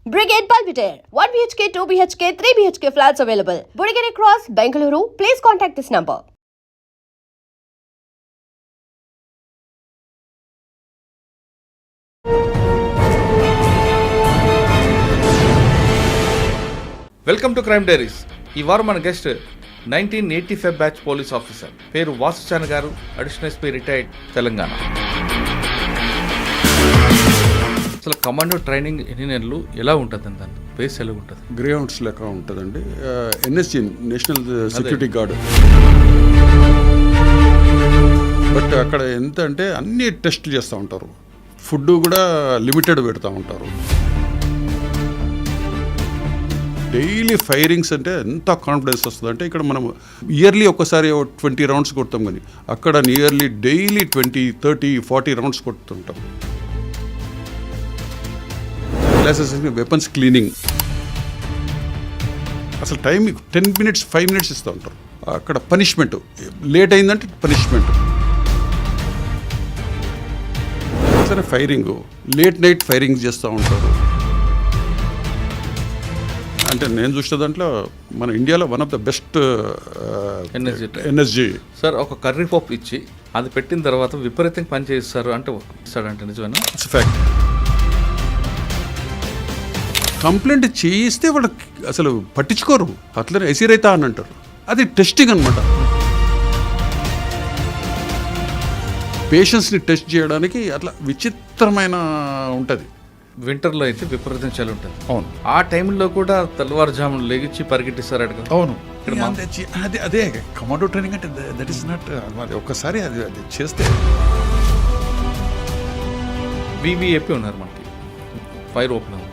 Brigade Belvedere, 1 BHK, 2 BHK, 3 BHK flats available. Burigere Cross, Bengaluru. Please contact this number. Welcome to crime diaries. ఈ వారం మన guest 1985 batch police officer, పేరు వాసుచాన్ గారు, additional SP retired, Telangana. అసలు commando training ఎన్ని నెలలు, ఎలా ఉంటుంది దాని బేస్ ఎలా ఉంటుంది? గ్రే హౌండ్స్ లెక్క ఉంటుందండి. NSG, national security guard. But అక్కడ ఎంత అంటే అన్ని టెస్ట్లు చేస్తూ ఉంటారు, ఫుడ్ కూడా లిమిటెడ్ పెడతా ఉంటారు. డైలీ ఫైరింగ్స్ అంటే ఎంత కాన్ఫిడెన్స్ వస్తుంది అంటే, ఇక్కడ మనం ఇయర్లీ ఒక్కసారి 20 రౌండ్స్ కొడతాం, కానీ అక్కడ నియర్లీ డైలీ 20, 30, 40 రౌండ్స్ కొడుతుంటాం. క్లాసెస్ వెపన్స్ క్లీనింగ్, అసలు టైం 10 minutes, 5 minutes ఇస్తూ ఉంటారు. అక్కడ పనిష్మెంట్, లేట్ అయిందంటే పనిష్మెంట్. సరే, ఫైరింగ్ లేట్ నైట్ ఫైరింగ్ చేస్తూ ఉంటారు. అంటే నేను చూసిన దాంట్లో మన ఇండియాలో one of the best NSG. Sir, ఒక కర్రీ పప్పు ఇచ్చి అది పెట్టిన తర్వాత విపరీతంగా పని చేస్తారు అంటే ఇస్తాడంటే నిజమేనా? It's fact. కంప్లైంట్ చేయిస్తే వాళ్ళకి అసలు పట్టించుకోరు, అట్లనే ఎసిరైతా అని అంటారు. అది టెస్టింగ్ అనమాట. పేషెంట్స్ని టెస్ట్ చేయడానికి అట్లా విచిత్రమైన ఉంటుంది. వింటర్లో అయితే విపరీతం చలి ఉంటుంది. అవును, ఆ టైంలో కూడా తెల్లవారుజామున లెగిచ్చి పరిగెట్టిస్తారు అడగ. అవును. అదే కమాండో ట్రైనింగ్ అంటే దట్ ఈస్ నాట్. ఒక్కసారి అది చేస్తే వివిఐపి ఉన్నారు మనకి, ఫైర్ ఓపెన్ అవుతుంది.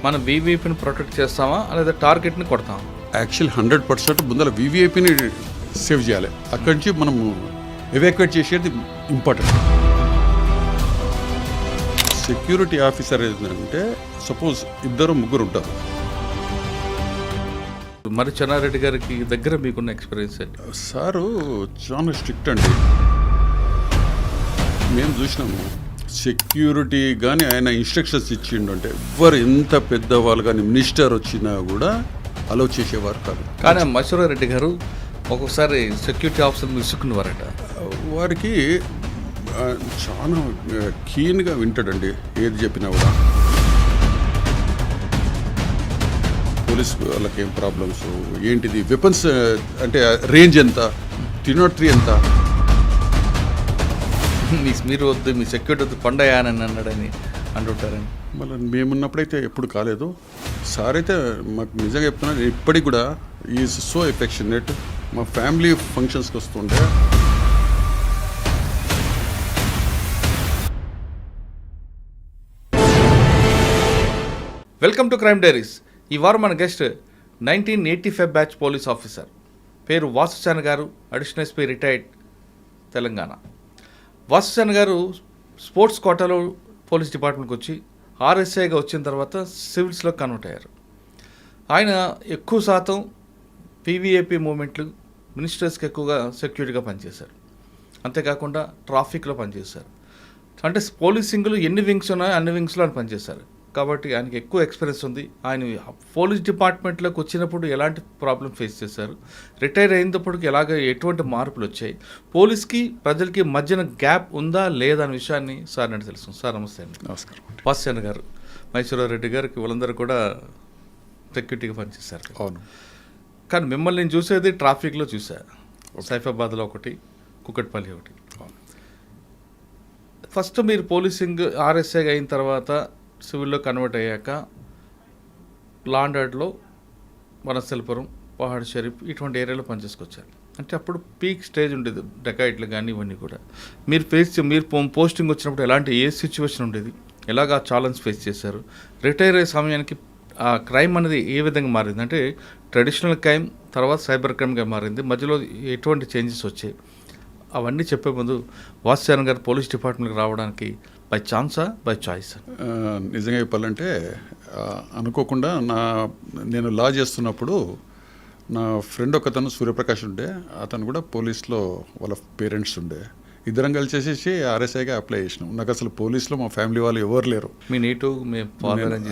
మనం వివిఐపిని ప్రొటెక్ట్ చేస్తామా లేదా టార్గెట్ని కొడతామా? యాక్చువల్ 100% ముందర వివిఐపిని సేవ్ చేయాలి. అక్కడి నుంచి మనం ఎవాక్యుయేట్ చేసేది ఇంపార్టెంట్. సెక్యూరిటీ ఆఫీసర్ ఏంటంటే, సపోజ్ 2-3 ఉంటారు. మరి చెన్నారెడ్డి గారికి దగ్గర మీకున్న ఎక్స్పీరియన్స్ ఏంటి? సారు చాలా స్ట్రిక్ట్ అండి. మేము చూసినాము సెక్యూరిటీ కానీ ఆయన ఇన్స్ట్రక్షన్స్ ఇచ్చిండు అంటే ఎవరు ఎంత పెద్దవాళ్ళు కానీ మినిస్టర్ వచ్చినా కూడా అలౌ చేసేవారు కాదు. కానీ మహేశ్వరరెడ్డి గారు ఒక్కొక్కసారి సెక్యూరిటీ ఆఫీసర్ విసుక్కునేవారట. వారికి చాలా కీన్గా వింటాడండి, ఏది చెప్పినా కూడా. పోలీస్ వాళ్ళకి ఏం ప్రాబ్లమ్స్ ఏంటిది, వెపన్స్ అంటే రేంజ్ ఎంత, 303 ఎంత, మీరు వద్దు, మీ సెక్యూరిటీ వద్దు, పండయానని అన్నాడని అంటుంటారని. మళ్ళీ మేమున్నప్పుడైతే ఎప్పుడు కాలేదు. సార్ అయితే మాకు నిజంగా చెప్తున్నాను, ఇప్పటికి కూడా ఈజ్ సో ఎఫెక్షనేట్. మా ఫ్యామిలీ ఫంక్షన్స్కి వస్తుంటే వెల్కమ్ టు క్రైమ్ డైరీస్. ఈ వారం మన గెస్ట్ 1985 బ్యాచ్ పోలీస్ ఆఫీసర్, పేరు వాసుచాన్ గారు, అడిషనల్ ఎస్పీ రిటైర్డ్, తెలంగాణ. వాసుచాన్ గారు స్పోర్ట్స్ కోటాలో పోలీస్ డిపార్ట్మెంట్కి వచ్చి ఆర్ఎస్ఐగా వచ్చిన తర్వాత సివిల్స్లో కన్వర్ట్ అయ్యారు. ఆయన ఎక్కువ శాతం పీవీఏపీ మూమెంట్లు, మినిస్టర్స్కి ఎక్కువగా సెక్యూరిటీగా పనిచేశారు. అంతేకాకుండా ట్రాఫిక్లో పనిచేశారు. అంటే పోలీసింగ్లో ఎన్ని వింగ్స్ ఉన్నాయో అన్ని వింగ్స్లో ఆయన పనిచేశారు. కాబట్టి ఆయనకి ఎక్కువ ఎక్స్పీరియన్స్ ఉంది. ఆయన పోలీస్ డిపార్ట్మెంట్లోకి వచ్చినప్పుడు ఎలాంటి ప్రాబ్లమ్ ఫేస్ చేశారు, రిటైర్ అయినప్పటికీ ఎటువంటి మార్పులు వచ్చాయి, పోలీస్కి ప్రజలకి మధ్యన గ్యాప్ ఉందా లేదా అనే విషయాన్ని సార్ అంటే తెలుసు. సార్ నమస్తే అండి. నమస్కారం. వాసుచాన్ గారు, మహేశ్వరరెడ్డి గారికి వాళ్ళందరూ కూడా సెక్యూరిటీగా పనిచేశారు. అవును. కానీ మిమ్మల్ని నేను చూసేది ట్రాఫిక్లో చూశాను. సైఫాబాద్లో ఒకటి, కుకట్పల్లి ఒకటి. ఫస్ట్ మీరు పోలీసింగ్ ఆర్ఎస్ఐ అయిన తర్వాత సివిల్లో కన్వర్ట్ అయ్యాక లా అండ్ ఆర్డర్లో వనస్థలిపురం, పహాడ్ షరీఫ్ ఇటువంటి ఏరియాలో పనిచేసుకొచ్చారు. అంటే అప్పుడు పీక్ స్టేజ్ ఉండేది, డెకాయిట్లు కానీ ఇవన్నీ కూడా. మీరు పోస్టింగ్ వచ్చినప్పుడు ఎలాంటి ఏ సిచ్యువేషన్ ఉండేది, ఎలాగా ఛాలెంజ్ ఫేస్ చేశారు, రిటైర్ అయ్యే సమయానికి ఆ క్రైమ్ అనేది ఏ విధంగా మారింది, అంటే ట్రెడిషనల్ క్రైమ్ తర్వాత సైబర్ క్రైమ్గా మారింది, మధ్యలో ఎటువంటి చేంజెస్ వచ్చాయి, అవన్నీ చెప్పే ముందు వాసుచాన్ గారు పోలీస్ డిపార్ట్మెంట్కి రావడానికి బై ఛాన్సా బై చాయిస్? నిజంగా చెప్పాలంటే అనుకోకుండా నేను లా చేస్తున్నప్పుడు నా ఫ్రెండ్ ఒకతను సూర్యప్రకాష్ ఉండే, అతను కూడా పోలీస్లో వాళ్ళ పేరెంట్స్ ఉండే. ఇద్దరం కలిసేసి ఆర్ఎస్ఐగా అప్లై చేసినాం. నాకు అసలు పోలీసులో మా ఫ్యామిలీ వాళ్ళు ఎవరు లేరు. మీ నేటివ్ మీ ఫాదర్ అని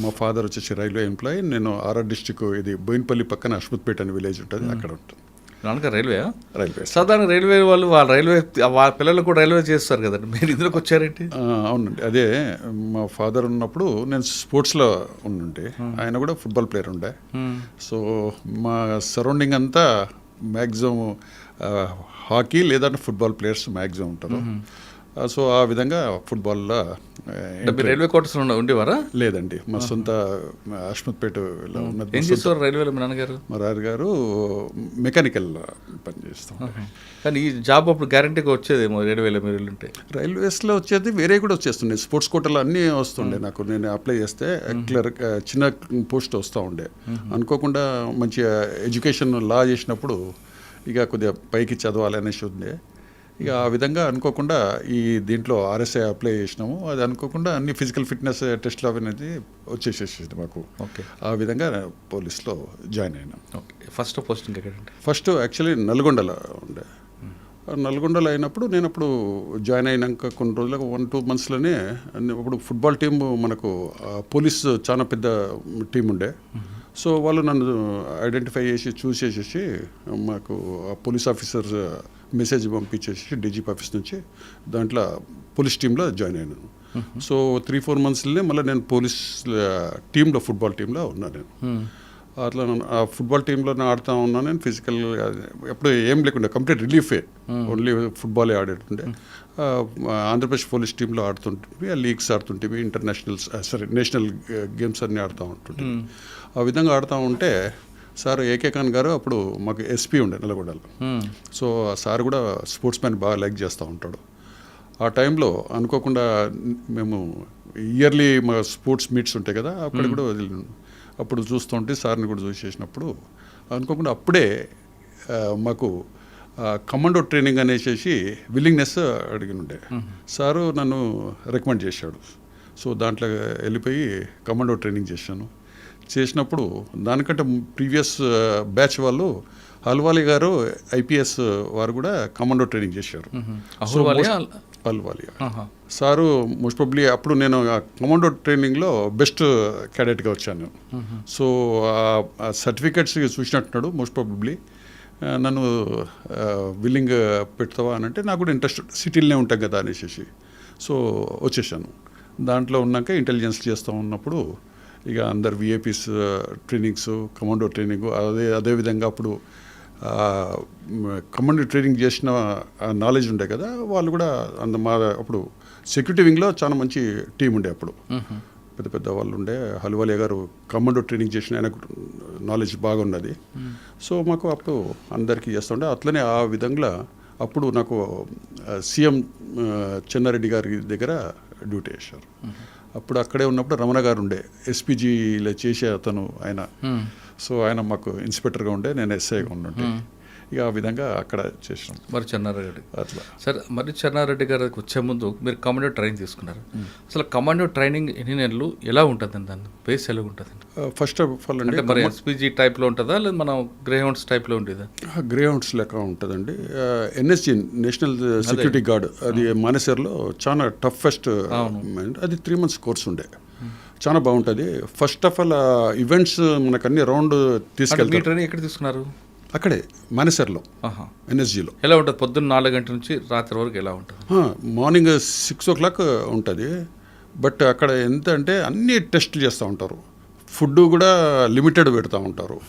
మా ఫాదర్ వచ్చేసి రైల్వే ఎంప్లాయీ. నేను ఆర్ఆర్ డిస్టిక్, ఇది బోయిన్పల్లి పక్కన అష్మత్పేట అనే విలేజ్ ఉంటుంది, అక్కడ ఉంటుంది. నాన్నగారు రైల్వే రైల్వే సాధారణ రైల్వే వాళ్ళు వాళ్ళ రైల్వే వాళ్ళ పిల్లలు కూడా రైల్వే చేస్తారు కదండి, మీరు ఇందులోకి వచ్చారేంటి? అవునండి, అదే మా ఫాదర్ ఉన్నప్పుడు నేను స్పోర్ట్స్లో ఉండుంటే, ఆయన కూడా ఫుట్బాల్ ప్లేయర్ ఉండే. సో మా సరౌండింగ్ అంతా మ్యాక్సిమం హాకీ లేదంటే ఫుట్బాల్ ప్లేయర్స్ మ్యాక్సిమం ఉంటారు. సో ఆ విధంగా ఫుట్బాల్లో రైల్వే క్వార్టర్స్ ఉండేవారా? లేదండి, మా సొంత అష్మత్పేటలో ఉన్నది. ఏం చేస్తారు రైల్వేలో మీ నాన్నగారు? మా గారు మెకానికల్ పనిచేస్తాం. కానీ ఈ జాబ్ అప్పుడు గ్యారంటీగా వచ్చేదేమో రైల్వేలో మీరు వెళ్ళుంటే. రైల్వేస్లో వచ్చేది వేరే కూడా వచ్చేస్తుండే, స్పోర్ట్స్ కోటాలో అన్నీ వస్తుండే. నాకు నేను అప్లై చేస్తే క్లర్క్ చిన్న పోస్ట్ వస్తూ ఉండే. అనుకోకుండా మంచి ఎడ్యుకేషన్ లా చేసినప్పుడు ఇక కొద్దిగా పైకి చదవాలి అనేసి ఉంది. ఇక ఆ విధంగా అనుకోకుండా ఈ దీంట్లో ఆర్ఎస్ఐ అప్లై చేసినాము. అది అనుకోకుండా అన్ని ఫిజికల్ ఫిట్నెస్ టెస్ట్లు అనేది వచ్చేసేసింది మాకు. ఓకే, ఆ విధంగా పోలీస్లో జాయిన్ అయినాం. ఓకే, ఫస్ట్ పోస్టింగ్ ఎక్కడంటే? ఫస్ట్ యాక్చువల్లీ నల్గొండలో ఉండే. నల్గొండలో అయినప్పుడు నేను అప్పుడు జాయిన్ అయినాక కొన్ని రోజులకు 1-2 మంత్స్లోనే అప్పుడు ఫుట్బాల్ టీం మనకు పోలీస్ చాలా పెద్ద టీం ఉండే. సో వాళ్ళు నన్ను ఐడెంటిఫై చేసి చూసేసేసి మాకు పోలీస్ ఆఫీసర్ మెసేజ్ పంపించేసి డీజీపీ ఆఫీస్ నుంచి దాంట్లో పోలీస్ టీంలో జాయిన్ అయినాను. సో 3-4 మంత్స్లోనే మళ్ళీ నేను పోలీస్ టీంలో ఫుట్బాల్ టీంలో ఉన్నాను. నేను అట్లా ఆ ఫుట్బాల్ టీంలో ఆడుతూ ఉన్నాను. నేను ఫిజికల్ ఎప్పుడు ఏం లేకుండా కంప్లీట్ రిలీఫే, ఓన్లీ ఫుట్బాలే ఆడేటుండే. ఆంధ్రప్రదేశ్ పోలీస్ టీంలో ఆడుతుంటే, లీగ్స్ ఆడుతుంటే, నేషనల్ గేమ్స్ అన్నీ ఆడుతూ ఉంటుంటే. ఆ విధంగా ఆడుతూ ఉంటే సార్ ఏకే ఖాన్ గారు అప్పుడు మాకు ఎస్పీ ఉండే నల్గొండలో. సో ఆ సార్ కూడా స్పోర్ట్స్ మ్యాన్ బాగా లైక్ చేస్తూ ఉంటాడు. ఆ టైంలో అనుకోకుండా మేము ఇయర్లీ మా స్పోర్ట్స్ మీట్స్ ఉంటాయి కదా, అక్కడ కూడా అప్పుడు చూస్తుంటే సార్ని కూడా చూసేసినప్పుడు అనుకోకుండా అప్పుడే మాకు కమాండో ట్రైనింగ్ అనేసి విల్లింగ్నెస్ అడిగినుండే. సారు నన్ను రికమెండ్ చేశాడు. సో దాంట్లో వెళ్ళిపోయి కమాండో ట్రైనింగ్ చేసినప్పుడు దానికంటే ప్రీవియస్ బ్యాచ్ వాళ్ళు అల్వాలి గారు ఐపీఎస్ వారు కూడా కమాండో ట్రైనింగ్ చేశారు. అల్వాలి సారు మోస్ట్ ప్రాబబ్లీ అప్పుడు నేను కమాండో ట్రైనింగ్లో బెస్ట్ క్యాడెట్గా వచ్చాను. సో ఆ సర్టిఫికెట్స్ చూసినట్టున్నాడు. మోస్ట్ ప్రాబబ్లీ నన్ను విల్లింగ్ పెడతావా అని అంటే నాకు కూడా ఇంట్రెస్ట్, సిటీలోనే ఉంటాం కదా అనేసి. సో వచ్చేసాను. దాంట్లో ఉన్నాక ఇంటెలిజెన్స్ చేస్తూ ఉన్నప్పుడు ఇక అందరు విఐపీస్ ట్రైనింగ్స్, కమాండో ట్రైనింగ్, అదేవిధంగా అప్పుడు కమాండో ట్రైనింగ్ చేసిన నాలెడ్జ్ ఉండే కదా, వాళ్ళు కూడా మా అప్పుడు సెక్యూరిటీ వింగ్లో చాలా మంచి టీం ఉండే. అప్పుడు పెద్ద పెద్ద వాళ్ళు ఉండే. హల్వాలియా గారు కమాండో ట్రైనింగ్ చేసిన ఆయనకు నాలెడ్జ్ బాగున్నది. సో మాకు అప్పుడు అందరికీ చేస్తూ ఉండే. అట్లనే ఆ విధంగా అప్పుడు నాకు సీఎం చెన్నారెడ్డి గారి దగ్గర డ్యూటీ చేశారు. అప్పుడు అక్కడే ఉన్నప్పుడు రమణ గారు ఉండే, ఎస్పీజీలో చేసే అతను ఆయన. సో ఆయన మాకు ఇన్స్పెక్టర్గా ఉండే, నేను ఎస్ఐగా ఉండే. ఇక ఆ విధంగా అక్కడ చేసినాం. మరి చెన్నారెడ్డి అట్లా సరే, మరి చెన్నారెడ్డి గారికి వచ్చే ముందు మీరు కమాండో ట్రైనింగ్ తీసుకున్నారు. అసలు కమాండో ట్రైనింగ్ ఎన్ని నెలలు, ఎలా ఉంటుందండి, దాన్ని బేస్ ఎలా ఉంటుంది? ఫస్ట్ ఆఫ్ ఆల్ అంటే మరి ఎస్పీజీ టైప్లో ఉంటుందా, లేదా మనం గ్రే హౌండ్స్ టైప్లో ఉండేదా? గ్రే హౌండ్స్ లెక్క ఉంటుందండి. ఎన్ఎస్జీ నేషనల్ సెక్యూరిటీ గార్డ్, అది మానేసర్లో చాలా టఫెస్ట్. అది 3 months కోర్స్ ఉండే, చాలా బాగుంటుంది. ఫస్ట్ ఆఫ్ ఆల్ ఈవెంట్స్ మనకు అన్ని రౌండ్ తీసుకెళ్తారు. ట్రైనింగ్ ఎక్కడ తీసుకున్నారు? అక్కడే మానేసర్లో ఎన్ఎస్జీలో. ఎలా ఉంటుంది? పొద్దున్న 4 గంటల నుంచి రాత్రి వరకు ఎలా ఉంటుంది? మార్నింగ్ 6 o'clock ఉంటుంది. బట్ అక్కడ ఎంత అంటే అన్ని టెస్ట్లు చేస్తూ ఉంటారు. ఫుడ్ కూడా లిమిటెడ్ పెడతా ఉంటారు.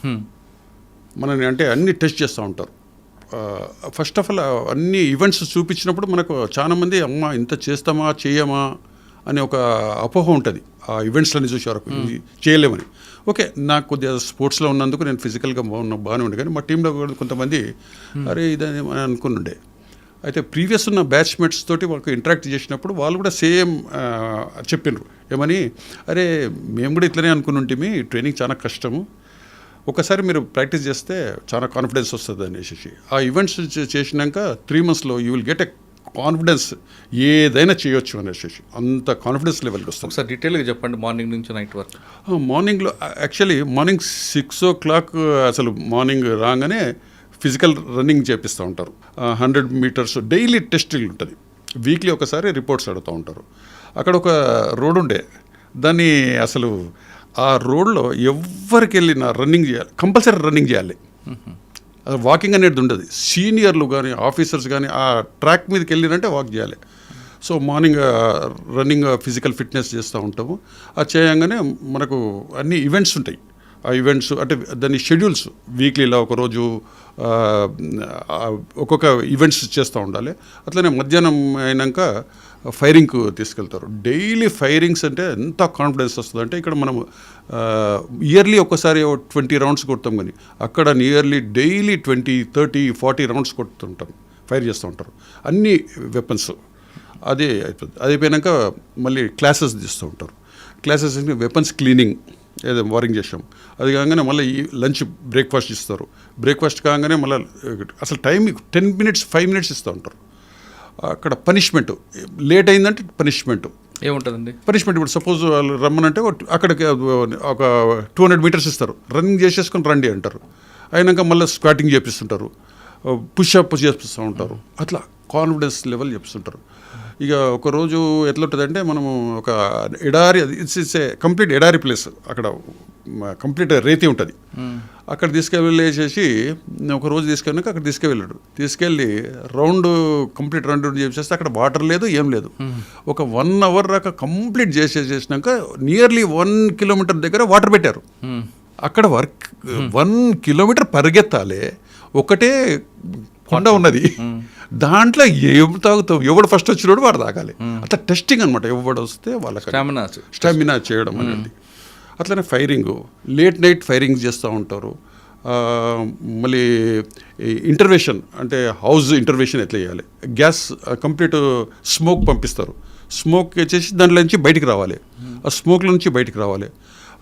మనని అంటే అన్ని టెస్ట్ చేస్తూ ఉంటారు. ఫస్ట్ ఆఫ్ ఆల్ అన్ని ఈవెంట్స్ చూపించినప్పుడు మనకు చాలామంది అమ్మ ఇంత చేస్తామా చేయమా అని ఒక అపోహ ఉంటుంది. ఆ ఈవెంట్స్లన్నీ చూసే వరకు చేయలేమని. ఓకే, నాకు కొద్దిగా స్పోర్ట్స్లో ఉన్నందుకు నేను ఫిజికల్గా బాగానే ఉండే. కానీ మా టీంలో కూడా కొంతమంది అరే ఇదని అనుకుని. అయితే ప్రీవియస్ ఉన్న బ్యాచ్మేట్స్ తోటి వాళ్ళకి ఇంటరాక్ట్ చేసినప్పుడు వాళ్ళు కూడా సేమ్ చెప్పినారు. ఏమని, అరే మేము కూడా ఇట్లనే అనుకుని ఉంటే ట్రైనింగ్ చాలా కష్టము, ఒకసారి మీరు ప్రాక్టీస్ చేస్తే చాలా కాన్ఫిడెన్స్ వస్తుంది అనేసి. ఆ ఈవెంట్స్ చేసినాక 3 monthsలో you will get a confidence, ఏదైనా చేయొచ్చు అనేసి అంత కాన్ఫిడెన్స్ లెవెల్కి వస్తుంది. ఒకసారి డీటెయిల్గా చెప్పండి, మార్నింగ్ నుంచి నైట్ వరకు. మార్నింగ్లో యాక్చువల్లీ మార్నింగ్ 6 o'clock అసలు మార్నింగ్ రాగానే ఫిజికల్ రన్నింగ్ చేపిస్తూ ఉంటారు. 100 మీటర్స్ డైలీ టెస్టింగ్ ఉంటుంది. వీక్లీ ఒకసారి రిపోర్ట్స్ అడుగుతూ ఉంటారు. అక్కడ ఒక రోడ్ ఉండే, దాన్ని అసలు ఆ రోడ్లో ఎవరికి వెళ్ళినా రన్నింగ్ చేయాలి, కంపల్సరీ రన్నింగ్ చేయాలి. అది వాకింగ్ అనేది ఉండదు. సీనియర్లు కానీ ఆఫీసర్స్ కానీ ఆ ట్రాక్ మీదకి వెళ్ళినంటే వాక్ చేయాలి. So morning running physical fitness చేస్తూ ఉంటాము. అది చేయగానే మనకు అన్ని ఈవెంట్స్ ఉంటాయి. ఆ ఈవెంట్స్ అంటే దాని షెడ్యూల్స్ వీక్లీలో ఒకరోజు ఒక్కొక్క ఈవెంట్స్ చేస్తూ ఉండాలి. అట్లనే మధ్యాహ్నం అయినాక ఫైరింగ్కు తీసుకెళ్తారు. డైలీ ఫైరింగ్స్ అంటే ఎంత కాన్ఫిడెన్స్ వస్తుంది అంటే ఇక్కడ మనం ఇయర్లీ ఒక్కసారి 20 రౌండ్స్ కొడతాం, కానీ అక్కడ నియర్లీ డైలీ 20, 30, 40 రౌండ్స్ కొడుతుంటాం, ఫైర్ చేస్తూ ఉంటారు అన్ని వెపన్స్. అదే అయిపోతుంది. అది అయిపోయాక మళ్ళీ క్లాసెస్ తీస్తూ ఉంటారు. క్లాసెస్ వెపన్స్ క్లీనింగ్ ఏదో వారింగ్ చేసాం. అది కాగానే మళ్ళీ ఈ లంచ్ బ్రేక్ఫాస్ట్ ఇస్తారు. బ్రేక్ఫాస్ట్ కాగానే మళ్ళీ అసలు టైం 10 minutes 5 minutes ఇస్తూ ఉంటారు. అక్కడ పనిష్మెంట్ లేట్ అయిందంటే పనిష్మెంట్ ఏముంటుందండి? పనిష్మెంట్ ఇప్పుడు సపోజ్ వాళ్ళు రమ్మనంటే అక్కడికి ఒక 200 meters ఇస్తారు, రన్నింగ్ చేసేసుకొని రండి అంటారు. అయినాక మళ్ళీ స్క్వాటింగ్ చేపిస్తుంటారు, పుషప్ చేపిస్తూ ఉంటారు. అట్లా కాన్ఫిడెన్స్ లెవెల్ చెప్తుంటారు. ఇక ఒకరోజు ఎట్లుంటుందంటే మనము ఒక ఎడారి, ఇట్స్ ఏ కంప్లీట్ ఎడారి ప్లేస్, అక్కడ కంప్లీట్ రేతి ఉంటుంది. అక్కడ తీసుకెళ్ళేసేసి ఒకరోజు తీసుకెళ్ళాక అక్కడ తీసుకెళ్ళి కంప్లీట్ రౌండ్ చేసేస్తే అక్కడ వాటర్ లేదు, ఏం లేదు. ఒక 1 hour దాకా కంప్లీట్ చేసేసినాక నియర్లీ 1 kilometer దగ్గర వాటర్ పెట్టారు. అక్కడ 1 kilometer పరిగెత్తాలి, ఒకటే కొండ ఉన్నది, దాంట్లో ఏం తాగుతావు, ఎవడు ఫస్ట్ వచ్చినాడు వాడు తాగాలి. అట్లా టెస్టింగ్ అనమాట. ఎవడు వస్తే వాళ్ళకి స్టామినా చేయడం అనేది. అట్లనే ఫైరింగ్, లేట్ నైట్ ఫైరింగ్ చేస్తూ ఉంటారు. మళ్ళీ ఇంటర్వెన్షన్ అంటే హౌస్ ఇంటర్వెన్షన్ ఎట్లా చేయాలి, గ్యాస్ కంప్లీట్ స్మోక్ పంపిస్తారు. స్మోక్ వచ్చేసి దాంట్లో నుంచి బయటికి రావాలి, ఆ స్మోక్ల నుంచి బయటికి రావాలి.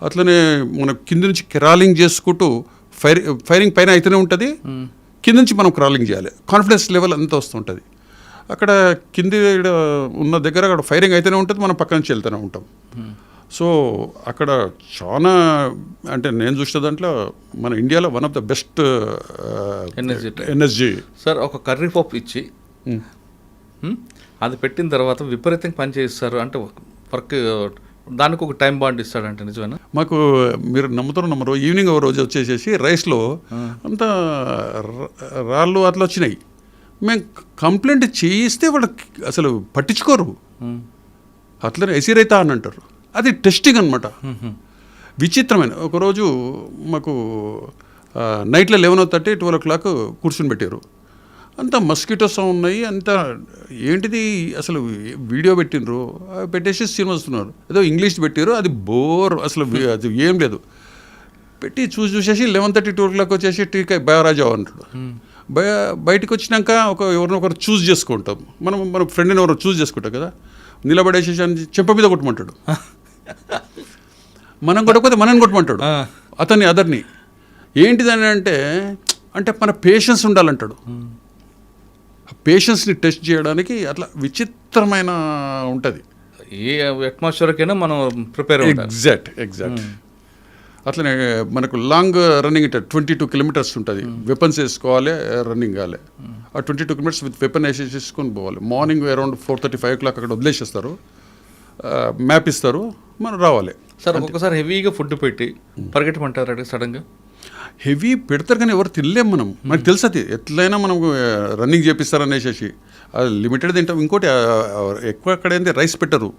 అట్లనే మనం కింద నుంచి క్రాలింగ్ చేసుకుంటూ ఫైరింగ్ పైన అయితేనే ఉంటుంది, కింద నుంచి మనం క్రాలింగ్ చేయాలి. కాన్ఫిడెన్స్ లెవెల్ అంతా వస్తుంటుంది. అక్కడ కింది ఉన్న దగ్గర అక్కడ ఫైరింగ్ అయితేనే ఉంటుంది, మనం పక్క నుంచి వెళ్తూనే ఉంటాం. సో అక్కడ చాలా అంటే నేను చూసిన దాంట్లో మన ఇండియాలో one of the best energy. Sir ఒక కర్రీ పప్పు ఇచ్చి అది పెట్టిన తర్వాత విపరీతంగా పని చేస్తారు అంటే వర్క్, దానికి ఒక టైం బాండ్ ఇస్తాడంటే నిజమేనా? మాకు మీరు నమ్మరు, ఈవినింగ్ ఒక రోజు వచ్చేసేసి రైస్లో అంతా రాళ్ళు అట్లా వచ్చినాయి. మేము కంప్లైంట్ చేయిస్తే వాళ్ళకి అసలు పట్టించుకోరు. అట్లనే ఎసిరైతా అని అంటారు. అది టెస్టింగ్ అనమాట. విచిత్రమైన ఒకరోజు మాకు నైట్లో 11:30, 12 కూర్చుని పెట్టారు. అంతా మస్కిటోస్ ఉన్నాయి, అంతా ఏంటిది అసలు వీడియో పెట్టినరు, పెట్టేసి సినిమా వస్తున్నారు. ఏదో ఇంగ్లీష్ పెట్టారు, అది బోర్, అసలు అది ఏం లేదు. పెట్టి చూసేసి 11:30, 12 వచ్చేసి టీకా బయరాజావు అంటాడు. బయటకు వచ్చినాక ఎవరినో ఒకరు చూస్ చేసుకుంటాం. మన ఫ్రెండ్ని ఎవరు చూస్ చేసుకుంటాం కదా, నిలబడేసేసి అని చెంప మీద కొట్టమంటాడు. మనం కొట్టకపోతే మనని కొట్టమంటాడు అతన్ని, అదర్ని. ఏంటిదని అంటే మన పేషెన్స్ ఉండాలంటాడు. పేషెన్స్ని టెస్ట్ చేయడానికి అట్లా విచిత్రమైన ఉంటుంది. ఏ అట్మాస్ఫియర్కైనా మనం ప్రిపేర్ ఎగ్జాక్ట్. అట్లనే మనకు లాంగ్ రన్నింగ్ 22 kilometers ఉంటుంది. వెపన్స్ వేసుకోవాలి, రన్నింగ్ కావాలి. ఆ 22 kilometers విత్ వెపన్ వేసేసుకొని పోవాలి. మార్నింగ్ అరౌండ్ 4:30, 5 o'clock అక్కడ వదిలేసేస్తారు, మ్యాప్ ఇస్తారు, మనం రావాలి. సార్ ఒక్కొక్కసారి హెవీగా ఫుడ్ పెట్టి పరిగెట్టమంటారు సడన్గా. హెవీ పెడతారు కానీ ఎవరు తినలేం మనం. మనకు తెలుసు అది ఎట్లయినా మనం రన్నింగ్ చేపిస్తారనేసి అది లిమిటెడ్ తింటాం. ఇంకోటి ఎక్కువ అక్కడ ఏంటి రైస్ పెట్టరు,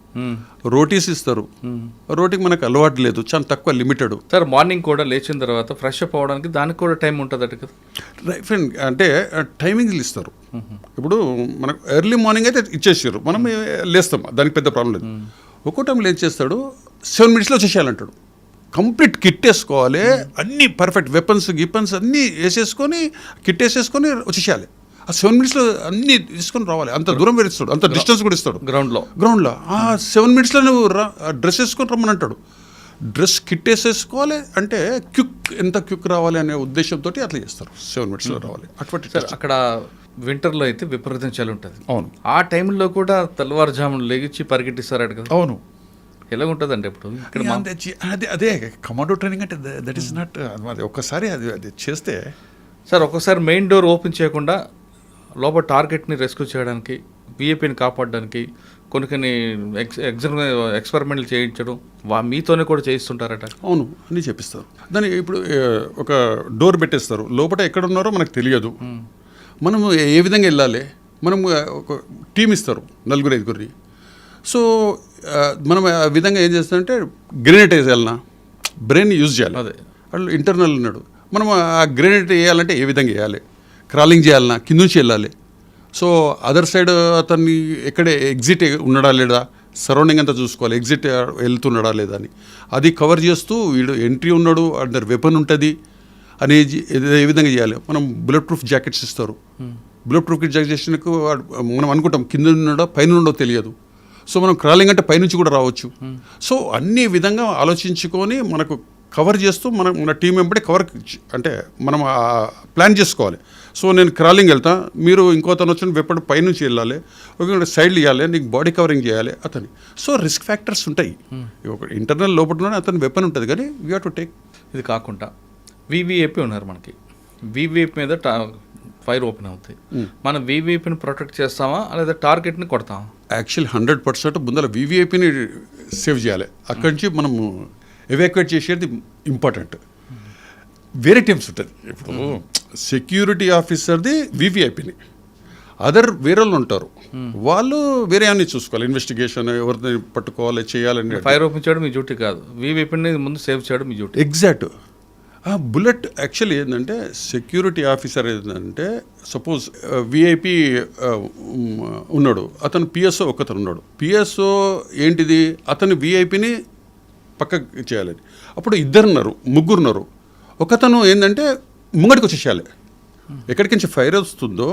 రోటీస్ ఇస్తారు. రోటీకి మనకు అలవాటు లేదు, చాలా తక్కువ, లిమిటెడ్. సార్ మార్నింగ్ కూడా లేచిన తర్వాత ఫ్రెష్ అప్ అవ్వడానికి దానికి కూడా టైం ఉంటుంది అట కదా? ఫ్రెండ్ అంటే టైమింగ్లు ఇస్తారు. ఇప్పుడు మనకు ఎర్లీ మార్నింగ్ అయితే ఇచ్చేసారు, మనం లేస్తాం, దానికి పెద్ద ప్రాబ్లం లేదు. ఒక్కో టైం లేచి చేస్తాడు, 7 minutes వచ్చేసేయాలంటాడు. కంప్లీట్ కిట్ వేసుకోవాలి, అన్నీ పర్ఫెక్ట్ వెపన్స్ అన్నీ వేసేసుకొని కిట్ వేసేసుకొని వచ్చేసేయాలి. ఆ 7 minutes అన్నీ తీసుకొని రావాలి. అంత దూరం వేస్తాడు, అంత డిస్టెన్స్ కూడా ఇస్తాడు. గ్రౌండ్లో ఆ 7 minutes నువ్వు డ్రెస్ వేసుకొని రమ్మని అంటాడు. డ్రెస్ కిట్ వేసేసుకోవాలి అంటే ఎంత క్విక్ రావాలి అనే ఉద్దేశంతో అట్లా చేస్తారు. 7 minutes రావాలి. అటువంటి అక్కడ వింటర్లో అయితే విపరీతం చలి ఉంటుంది. అవును, ఆ టైంలో కూడా తెల్లవారుజామున లేచి పరిగెట్టిస్తారు కదా? అవును. ఎలా ఉంటుందండి ఇప్పుడు అదే కమాండో ట్రైనింగ్ అంటే దట్ ఈస్ నాట్. ఒక్కసారి అది చేస్తే సార్ ఒక్కసారి మెయిన్ డోర్ ఓపెన్ చేయకుండా లోపల టార్గెట్ని రెస్క్యూ చేయడానికి విఐపిని కాపాడడానికి కొన్ని ఎక్స్పెరిమెంట్లు చేయించడం మీతోనే కూడా చేయిస్తుంటారట. అవును, అన్నీ చెప్పిస్తారు. దాన్ని ఇప్పుడు ఒక డోర్ పెట్టేస్తారు, లోపల ఎక్కడ ఉన్నారో మనకు తెలియదు. మనం ఏ విధంగా వెళ్ళాలి, మనం ఒక టీం ఇస్తారు 4-5. సో మనం ఆ విధంగా ఏం చేస్తామంటే గ్రెనేట్ వేసేయాలన్నా బ్రెయిన్ యూజ్ చేయాలి. అదే వాళ్ళు ఇంటర్నల్ ఉన్నాడు, మనం ఆ గ్రెనేట్ వేయాలంటే ఏ విధంగా వేయాలి, క్రాలింగ్ చేయాలన్నా కింద నుంచి వెళ్ళాలి. సో అదర్ సైడ్ అతన్ని ఎక్కడ ఎగ్జిట్ ఉన్నాడా లేదా, సరౌండింగ్ అంతా చూసుకోవాలి, ఎగ్జిట్ వెళ్తున్నాడా లేదా అని. అది కవర్ చేస్తూ వీడు ఎంట్రీ ఉన్నాడు, అండర్ వెపన్ ఉంటుంది అనేది ఏ విధంగా చేయాలి. మనం బుల్లెట్ ప్రూఫ్ జాకెట్స్ ఇస్తారు. బుల్లెట్ ప్రూఫ్ జాకెట్స్కు మనం అనుకుంటాం కింద ఉన్నాడో పైన ఉండో తెలియదు. సో మనం క్రాలింగ్ అంటే పైనుంచి కూడా రావచ్చు. సో అన్ని విధంగా ఆలోచించుకొని మనకు కవర్ చేస్తూ మన టీం వెంబడి కవర్ అంటే మనం ప్లాన్ చేసుకోవాలి. సో నేను క్రాలింగ్ వెళ్తా, మీరు ఇంకోతను వచ్చిన వెప్పటి పైనుంచి వెళ్ళాలి, ఒక సైడ్లు ఇవ్వాలి, నీకు బాడీ కవరింగ్ చేయాలి అతని. సో రిస్క్ ఫ్యాక్టర్స్ ఉంటాయి. ఒక ఇంటర్నల్ లోపల అతని వెపన్ ఉంటుంది, కానీ వీ హ్యావ్ టు టేక్. ఇది కాకుండా వివిఐపి ఉన్నారు మనకి, వివిఐపి మీద ఫైర్ ఓపెన్ అవుతాయి. మనం వివిఐపిని ప్రొటెక్ట్ చేస్తామా లేదా టార్గెట్ని కొడతామా? యాక్చువల్ 100% ముందర వివిఐపిని సేవ్ చేయాలి. అక్కడి నుంచి మనము ఎవాక్యుయేట్ చేసేది ఇంపార్టెంట్. వేరే టీమ్స్ ఉంటుంది. ఇప్పుడు సెక్యూరిటీ ఆఫీసర్ది వివిఐపిని, వేరే వాళ్ళు ఉంటారు, వాళ్ళు వేరే అన్ని చూసుకోవాలి, ఇన్వెస్టిగేషన్ ఎవరిని పట్టుకోవాలి చేయాలని. ఫైర్ ఓపెన్ చేయడం మీ డ్యూటీ కాదు, వివిఐపిని ముందు సేవ్ చేయడం మీ డ్యూటీ. ఎగ్జాక్ట్. బుల్లెట్ యాక్చువల్లీ ఏంటంటే సెక్యూరిటీ ఆఫీసర్ ఏంటంటే సపోజ్ విఐపి ఉన్నాడు, అతను పిఎస్ఓ ఒకతను ఉన్నాడు. పిఎస్ఓ ఏంటిది, అతను విఐపిని పక్కకి చేయాలి. అప్పుడు 2 ఉన్నారు, ఒకతను ఏంటంటే ముంగడికి వచ్చేసేయాలి. ఎక్కడికి నుంచి ఫైర్ వస్తుందో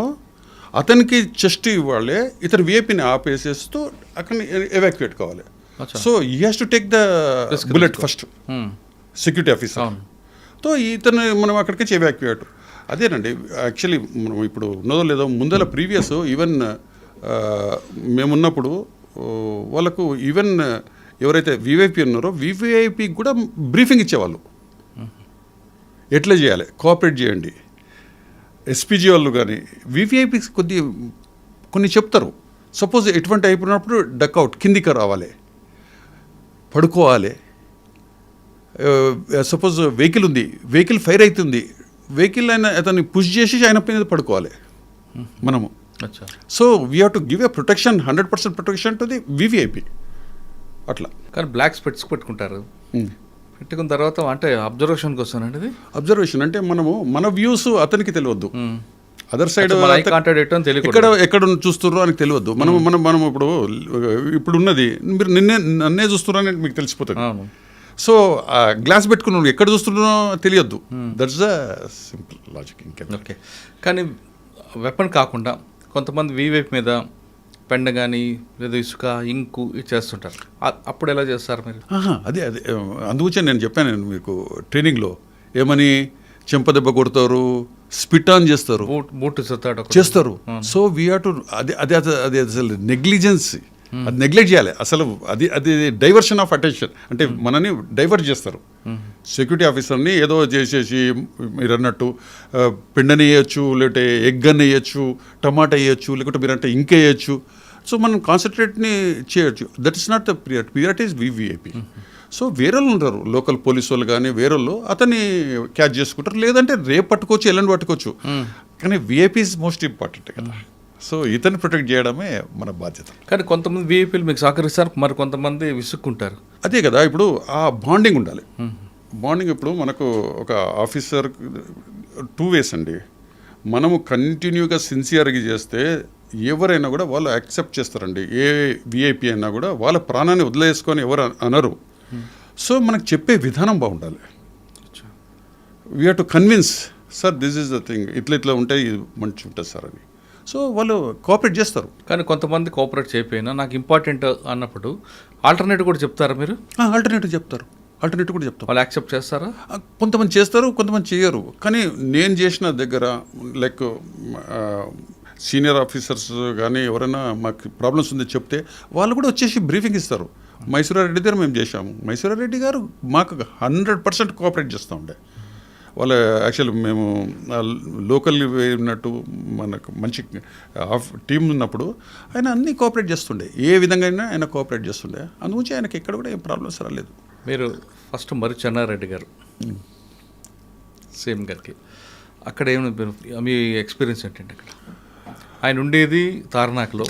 అతనికి చెస్ట్ ఇవ్వాలి, ఇతను విఐపిని ఆపేసేస్తూ అక్కడిని ఎవాక్యుయేట్ కావాలి. So he has to take the bullet first, security officer. So ఇతను మనం అక్కడికి ఎవాక్యుయేట్. అదేనండి యాక్చువల్లీ మనం ఇప్పుడు ఉన్నదో లేదో ముందర ప్రీవియస్ ఈవెన్ మేమున్నప్పుడు వాళ్ళకు ఈవెన్ ఎవరైతే వివిఐపి ఉన్నారో వివిఐపికి కూడా బ్రీఫింగ్ ఇచ్చేవాళ్ళు, ఎట్లా చేయాలి, కోఆపరేట్ చేయండి. ఎస్పీజీ వాళ్ళు కానీ వివిఐపి కొన్ని చెప్తారు. సపోజ్ ఎటువంటి అయిపోయినప్పుడు డక్అవుట్, కిందికి రావాలి, పడుకోవాలి. సపోజ్ వెహికల్ ఉంది, వెహికల్ ఫైర్ అవుతుంది, వెహికల్ అయినా అతన్ని పుష్ చేసి ఆయన పైన పడుకోవాలి మనము. So we have to give a protection, 100% protection to the VVIP అట్లా. కానీ బ్లాక్ స్పెట్స్ పెట్టుకుంటారు, పెట్టుకున్న తర్వాత అంటే అబ్జర్వేషన్కి వస్తానండి. ఇది అబ్జర్వేషన్ అంటే మనము మన వ్యూస్ అతనికి తెలియద్దు, అదర్ సైడ్ ఎక్కడ చూస్తున్నారో అని తెలియద్దు. మనం ఇప్పుడు ఉన్నది మీరు నన్నే చూస్తున్నారని మీకు తెలిసిపోతుంది. సో గ్లాస్ పెట్టుకున్నాడు, ఎక్కడ చూస్తున్నారో తెలియద్దు. That's the simple logic. Okay. కానీ వెపన్ కాకుండా కొంతమంది వివైపు మీద పెండ కానీ లేదా ఇసుక, ఇంకు ఇది చేస్తుంటారు. అప్పుడు ఎలా చేస్తారు మీరు? అదే అందుగురించి నేను చెప్పాను మీకు ట్రైనింగ్లో, ఏమని చెంపదెబ్బ కొడతారు, స్పిట్ ఆన్ చేస్తారు, చేస్తారు. సో వీ హ్యావ్ టు అది అసలు నెగ్లిజెన్స్, అది నెగ్లెక్ట్ చేయాలి అసలు. అది డైవర్షన్ ఆఫ్ అటెన్షన్, అంటే మనని డైవర్ట్ చేస్తారు. సెక్యూరిటీ ఆఫీసర్ని ఏదో చేసేసి మీరు అన్నట్టు పెండని వేయచ్చు, లేకపోతే ఎగ్ అని వేయచ్చు, టమాటా వేయచ్చు, లేకుంటే మీరు అంటే ఇంక వేయచ్చు. సో మనం కాన్సన్ట్రేట్ని చేయొచ్చు. That is not the priority is VVIP. So వేరేళ్ళు ఉంటారు, లోకల్ పోలీసు వాళ్ళు కానీ వేరేళ్ళు అతన్ని క్యాచ్ చేసుకుంటారు, లేదంటే రేపు పట్టుకోవచ్చు, ఎల్లుండి పట్టుకోవచ్చు. కానీ విఐపి ఈజ్ మోస్ట్ ఇంపార్టెంట్ కదా. సో ఇతన్ని ప్రొటెక్ట్ చేయడమే మన బాధ్యత. కానీ కొంతమంది విఐపీలు మీకు సహకరిస్తారు, మరి కొంతమంది విసుక్కుంటారు. అదే కదా, ఇప్పుడు ఆ బాండింగ్ ఉండాలి. బాండింగ్ ఇప్పుడు మనకు ఒక ఆఫీసర్ 2 ways అండి. మనము కంటిన్యూగా సిన్సియర్గా చేస్తే ఎవరైనా కూడా వాళ్ళు యాక్సెప్ట్ చేస్తారండి. ఏ విఐపి అయినా కూడా వాళ్ళ ప్రాణాన్ని వదిలేసుకొని ఎవరు అనరు. సో మనకు చెప్పే విధానం బాగుండాలి. We have to convince, sir this is the thing, ఇట్లా ఉంటే ఇది మంచి ఉంటుంది సార్ అని. సో వాళ్ళు కోఆపరేట్ చేస్తారు. కానీ కొంతమంది కోఆపరేట్ చేయకపోయినా నాకు ఇంపార్టెంట్ అన్నప్పుడు ఆల్టర్నేటివ్ కూడా చెప్తారా మీరు? ఆల్టర్నేటివ్ చెప్తారు, ఆల్టర్నేటివ్ కూడా చెప్తారు. వాళ్ళు యాక్సెప్ట్ చేస్తారా? కొంతమంది చేస్తారు, కొంతమంది చేయరు. కానీ నేను చేసిన దగ్గర లైక్ సీనియర్ ఆఫీసర్స్ కానీ ఎవరైనా మాకు ప్రాబ్లమ్స్ ఉంది చెప్తే వాళ్ళు కూడా వచ్చేసి బ్రీఫింగ్ ఇస్తారు. మైసూరారెడ్డి దగ్గర మేము చేశాము, మైసూరారెడ్డి గారు మాకు 100% కోఆపరేట్ చేస్తూ ఉండే. వాళ్ళ యాక్చువల్ మేము లోకల్ ఉన్నట్టు మనకు మంచి టీం ఉన్నప్పుడు ఆయన అన్నీ కోఆపరేట్ చేస్తుండే, ఏ విధంగా అయినా ఆయన కోఆపరేట్ చేస్తుండే. అందుగురించి ఆయనకి ఎక్కడ కూడా ఏం ప్రాబ్లమ్స్ రాలేదు. మీరు ఫస్ట్ మరి చెన్నారెడ్డి గారు సేమ్ గారికి అక్కడ ఏమి మీ ఎక్స్పీరియన్స్ ఏంటంటే అక్కడ ఆయన ఉండేది తార్నాకలో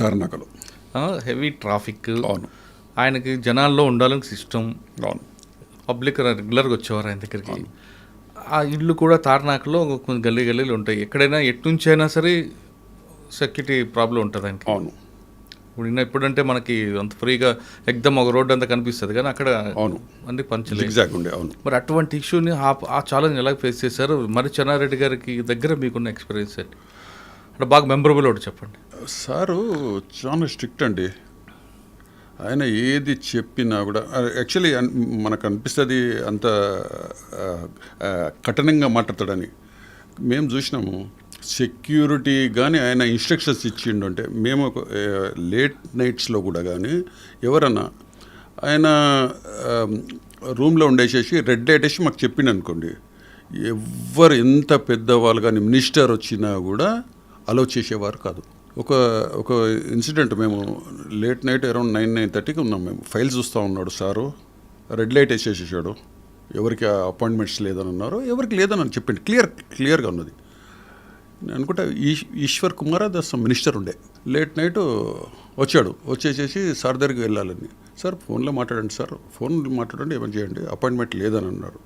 హెవీ ట్రాఫిక్. అవును. ఆయనకి జనాల్లో ఉండాలని సిస్టమ్. అవును. పబ్లిక్ రెగ్యులర్గా వచ్చేవారు ఆయన దగ్గరికి. ఆ ఇల్లు కూడా తార్నాకలో కొంచెం గల్లీలు ఉంటాయి. ఎక్కడైనా ఎట్నుంచి అయినా సరే సెక్యూరిటీ ప్రాబ్లం ఉంటుంది ఆయనకి. అవును. ఇప్పుడంటే మనకి అంత ఫ్రీగా ఎగ్దమ్ ఒక రోడ్డు అంతా కనిపిస్తుంది, కానీ అక్కడ అవును అన్ని పంచలేదు. అవును. మరి అటువంటి ఇష్యూని ఆ ఛాలెంజ్ ఎలా ఫేస్ చేశారు? మరి చెన్నారెడ్డి గారికి దగ్గర మీకున్న ఎక్స్పీరియన్స్ ఏంటి అంటే బాగా మెమరబుల్ ఒకటి చెప్పండి. సారు చాలా స్ట్రిక్ట్ అండి. ఆయన ఏది చెప్పినా కూడా యాక్చువల్లీ మనకు అనిపిస్తుంది అంత కఠినంగా మాట్లాడతాడని. మేము చూసినాము సెక్యూరిటీ కానీ ఆయన ఇన్స్ట్రక్షన్స్ ఇచ్చిండు అంటే మేము లేట్ నైట్స్లో కూడా కానీ ఎవరన్నా ఆయన రూమ్లో ఉండేసేసి రెడ్ లైట్ వేసి మాకు చెప్పిండు అనుకోండి, ఎవరు ఎంత పెద్దవాళ్ళు కానీ మినిస్టర్ వచ్చినా కూడా అలౌ చేసేవారు కాదు. ఒక ఇన్సిడెంట్, మేము లేట్ నైట్ అరౌండ్ 9-9:30కి ఉన్నాం. మేము ఫైల్ చూస్తూ ఉన్నాడు సారు, రెడ్ లైట్ వేసేసేసాడు. ఎవరికి అపాయింట్మెంట్స్ లేదని అన్నారు, ఎవరికి లేదని చెప్పింది క్లియర్గా ఉన్నది. నేను అనుకుంటా ఈశ్వర్ కుమార్ దాస్ మినిస్టర్ ఉండే. లేట్ నైట్ వచ్చేసేసి సార్ దగ్గరికి వెళ్ళాలని, సార్ ఫోన్లో మాట్లాడండి, సార్ ఫోన్లో మాట్లాడండి, ఏమని చేయండి, అపాయింట్మెంట్ లేదని అన్నారు.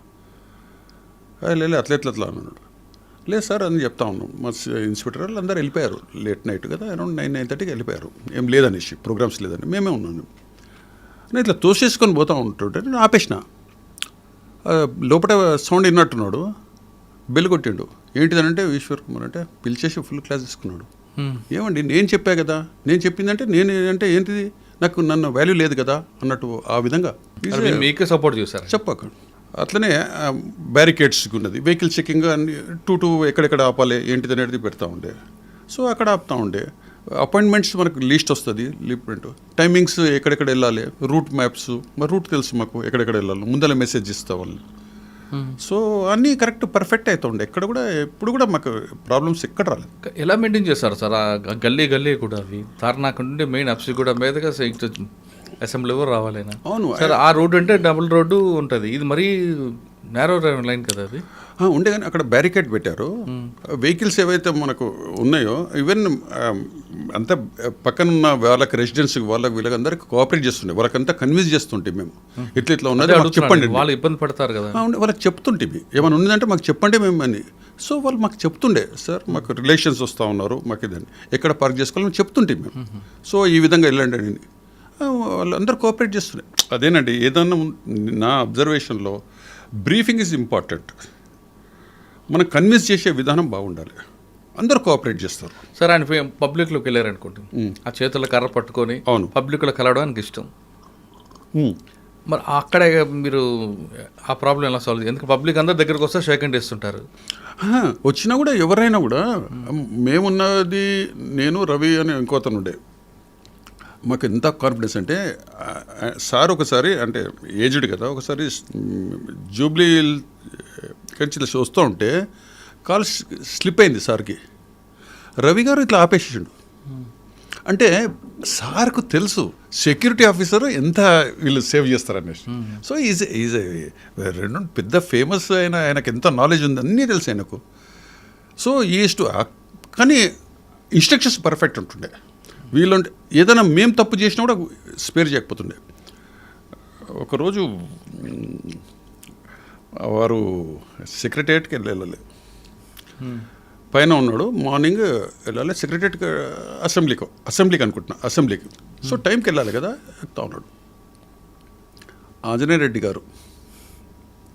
లేదు అట్లా అన్నాడు. లేదు సార్ అని చెప్తా ఉన్నాం. మా ఇన్స్పెక్టర్ వాళ్ళు అందరూ వెళ్ళిపోయారు, లేట్ నైట్ కదా, అరౌండ్ 9-9:30కి వెళ్ళిపోయారు. ఏం లేదనేసి, ప్రోగ్రామ్స్ లేదని. మేమే ఉన్నాను. నేను ఇట్లా తోసేసుకొని పోతూ ఉంటుంటే నేను ఆపేసిన. లోపల సౌండ్ విన్నట్టున్నాడు, బెల్ కొట్టిండు. ఏంటిదనంటే ఈశ్వర్ కుమార్ అంటే పిలిచేసి ఫుల్ క్లాస్ తీసుకున్నాడు. ఏమండి నేను చెప్పా కదా, నేను చెప్పిందంటే నేను అంటే ఏంటిది, నన్ను వాల్యూ లేదు కదా అన్నట్టు ఆ విధంగా మీకే సపోర్ట్ చేశారు. చెప్పక అట్లనే బ్యారికేడ్స్కి ఉన్నది, వెహికల్ చెకింగ్ అన్ని 2 ఎక్కడెక్కడ ఆపాలి ఏంటిది అనేది పెడతా ఉండే. సో అక్కడ ఆపుతా ఉండే. అపాయింట్మెంట్స్ మనకు లిస్ట్ వస్తుంది, లిప్మెంట్ టైమింగ్స్ ఎక్కడెక్కడ వెళ్ళాలి, రూట్ మ్యాప్స్, మరి రూట్ తెలుసు మాకు ఎక్కడెక్కడ వెళ్ళాలి, ముందర మెసేజ్ ఇస్తా వాళ్ళు. సో అన్నీ కరెక్ట్ పర్ఫెక్ట్ అవుతుండే. ఎక్కడ కూడా ఎప్పుడు కూడా మాకు ప్రాబ్లమ్స్ ఎక్కడ రాలేదు. ఎలా మెయింటైన్ చేస్తారు సార్ ఆ గల్లీ కూడా? అవి తార్నాక నుండి మెయిన్ అప్సి కూడా మీదగా అసెంబ్లీ ఎవరు రావాలైనా. అవును సార్, ఆ రోడ్డు అంటే డబుల్ రోడ్డు ఉంటుంది, ఇది మరీ నేరో లైన్ కదా అది. ఉండే కానీ అక్కడ బ్యారికేడ్ పెట్టారు. వెహికల్స్ ఏవైతే మనకు ఉన్నాయో ఈవెన్ అంతా పక్కనున్న వాళ్ళకి రెసిడెన్స్కి వీళ్ళకి అందరికి కోఆపరేట్ చేస్తుండే, వాళ్ళకంతా కన్విన్స్ చేస్తుంటే మేము ఇట్లా ఉన్నది చెప్పండి, వాళ్ళు ఇబ్బంది పడతారు కదా, వాళ్ళకి చెప్తుంటే ఏమైనా ఉన్నదంటే మాకు చెప్పండి మేము అని. సో వాళ్ళు మాకు చెప్తుండే, సార్ మాకు రిలేషన్స్ వస్తూ ఉన్నారు, మాకు ఇదని ఎక్కడ పార్క్ చేసుకోవాలని చెప్తుంటే మేము. సో ఈ విధంగా వెళ్ళండి అని వాళ్ళందరూ కోఆపరేట్ చేస్తుండే. అదేనండి, ఏదన్నా నా అబ్జర్వేషన్లో బ్రీఫింగ్ ఈజ్ ఇంపార్టెంట్. మనం కన్విన్స్ చేసే విధానం బాగుండాలి, అందరూ కోఆపరేట్ చేస్తారు. సార్, ఆయన పబ్లిక్లోకి వెళ్ళారు అనుకోండి, ఆ చేతుల్లో కర్ర పట్టుకొని అవును పబ్లిక్లో కలవడానికి ఇష్టం. మరి అక్కడే మీరు ఆ ప్రాబ్లం ఎలా సాల్వ్? ఎందుకంటే పబ్లిక్ అందరి దగ్గరకు వస్తే షేక్ హ్యాండ్ ఇస్తుంటారు. వచ్చినా కూడా ఎవరైనా కూడా మేమున్నది, నేను రవి అని ఇంకోతను ఉండే, మాకు ఎంత కాన్ఫిడెన్స్ అంటే సార్ ఒకసారి అంటే ఏజ్డ్ కదా, ఒకసారి జూబ్లీ కంచి వస్తూ ఉంటే కాల్ స్లిప్ అయింది సార్కి. రవి గారు ఇట్లా ఆపేసిండు. అంటే సార్కు తెలుసు సెక్యూరిటీ ఆఫీసర్ ఎంత వీళ్ళు సేవ్ చేస్తారనేసి. సో ఈజ్ రెండు పెద్ద ఫేమస్ ఆయనకు ఎంత నాలెడ్జ్ ఉంది అన్నీ తెలుసు ఆయనకు. సో ఈజ్ టు, కానీ ఇన్స్ట్రక్షన్స్ పర్ఫెక్ట్ ఉంటుండే. వీళ్ళు ఏదైనా మేము తప్పు చేసినా కూడా స్పేర్ చేయకపోతుండే. ఒకరోజు వారు సెక్రటేరియట్కి వెళ్ళాలి, పైన ఉన్నాడు, మార్నింగ్ వెళ్ళాలి సెక్రటేరియట్కి, అసెంబ్లీకి అనుకుంటున్నా, అసెంబ్లీకి. సో టైంకి వెళ్ళాలి కదా, ఎక్కుతా ఉన్నాడు. ఆంజనేయ రెడ్డి గారు